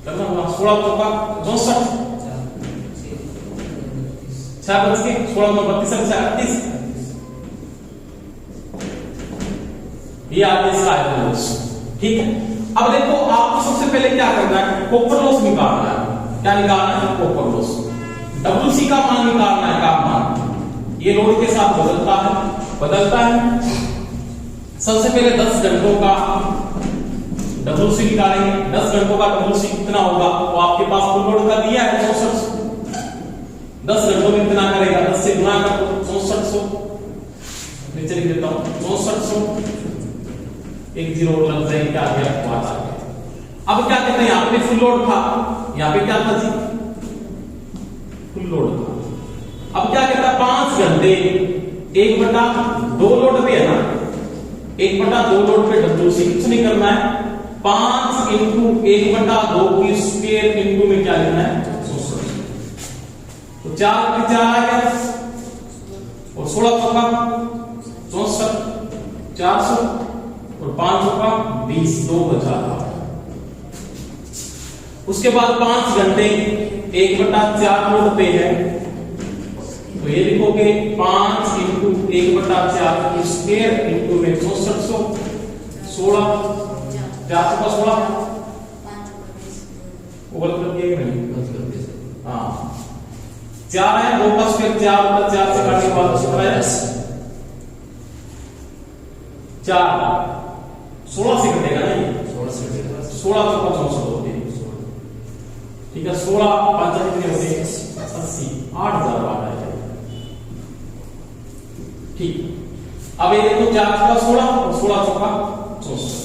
करना होगा 16 का 64 6 बच के 16 में 32 38, ये आ गया इसका आयरन लॉस। ठीक है, अब देखो आपको सबसे पहले क्या करना है, कॉपर लॉस निकालना है। क्या निकालना है, कॉपर लॉस। WC का मान निकालना है, का मान ये लोड के साथ बदलता है। सबसे पहले 10 घंटों का WC निकालेंगे। 10 घंटों का WC कितना होगा, तो आपके पास फुल लोड का दिया है 6400, 10 घंटों में कितना करेगा, 10 से गुणा कर दो 6400, नीचे लिख देता हूं 6400, एक जीरो लग जाएगी, क्या आ गया 5 आ गया। अब क्या कहते हैं, यहाँ पे फुल लोड था, यहाँ पे क्या था जी, फुल लोड था। अब क्या कहता है, 5 घंटे 1/2 लोड पे है ना, 1/2 लोड पे WC कुछ नहीं करना है, 5 इंटू 1/2 की स्क्वायर इंटू में क्या लिखना है 64, तो 4 के 4 आ गया और 16 का 64 400 और 500 का 20 2000। उसके बाद 5 घंटे 1/4 लोड पे है, तो ये लिखोगे 5 इंटू 1/4 की स्क्वायर इंटू में 6400 16 400 का 16 ओवर कर दिया मैंने, हाँ 4 है 2 का स्क्वायर 4 से काटने के बाद कितना है 4 16 से कटेगा ना, ये 16 का 64 होती है। ठीक है, 16 5 कितने होते हैं 80, 8000 बार आ जाएगा। ठीक, अब ये देखो 4 का 16 और 16 का 64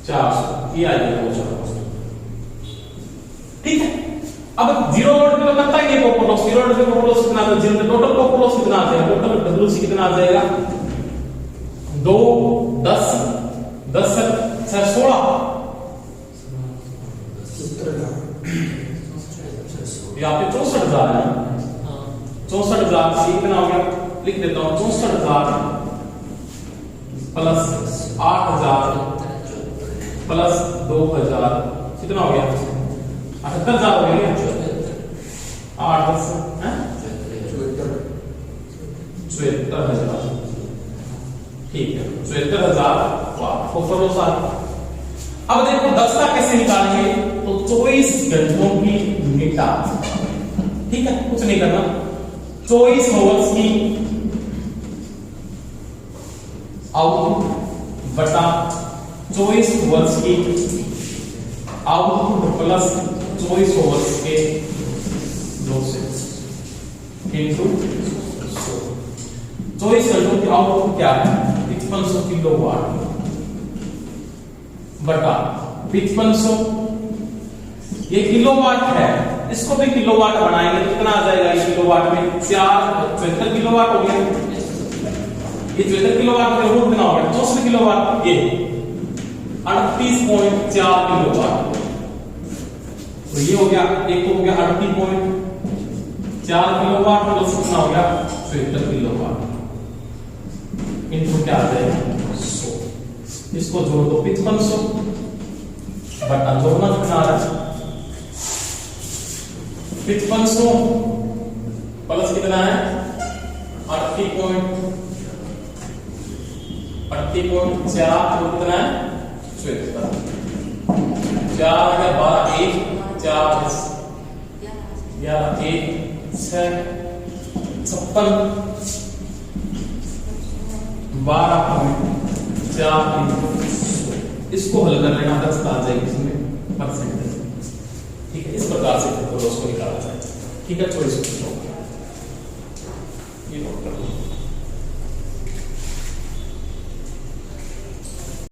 400, ये आ जाएगा 400। ठीक है, अब जीरो लोड पे तो करता ही नहीं कॉपर लॉस, जीरो लोड पे कॉपर लॉस कितना आता है, जीरो टोटल कॉपर लॉस कितना आ जाएगा, टोटल WC कितना आ जाएगा 2 10 10 6 16 यहाँ पे 64,000 है, 64,000 से कितना हो गया, लिख देता हूं 64,000 प्लस 8,000 प्लस 2,000 कितना हो गया 78,000 हो गया, 8 10 74,000। ठीक है 74,000 कॉपर लॉस आ गया। अब देखो 10 का कैसे निकालेंगे, तो 24 घंटों की यूनिट आ, ठीक है कुछ नहीं करना, 24 आवर्स की आउटपुट बटा 24 आवर्स की आउटपुट प्लस 24 आवर्स के लॉसेस इनटू 24 घंटों की आउटपुट क्या है 5500 किलोवाट बटा 5500, ये किलोवाट है, इसको भी किलोवाट बनाएंगे तो कितना आ जाएगा, ये किलोवाट में 74 किलोवाट हो गया, ये 74 किलोवाट का रूट कितना हो गया 64 किलोवाट, ये 38.4 किलोवाट, तो ये हो गया, एक तो हो गया 38.4 किलोवाट और दूसरा कितना हो गया 74 किलोवाट इनपुट क्या आ जाएगा 100, इसको जोड़ दो 5500 बटा जोड़ना कितना आ रहा है 5500 प्लस कितना है 80.4 कितना है 4 है 12 1 4 11 1 6 56 12.4, इसको हल कर लेना 10 आ जाएगी इसमें परसेंटेज। ठीक है, इस प्रकार से उसको निकाला जाए। ठीक है, 24 ये नोट कर लो।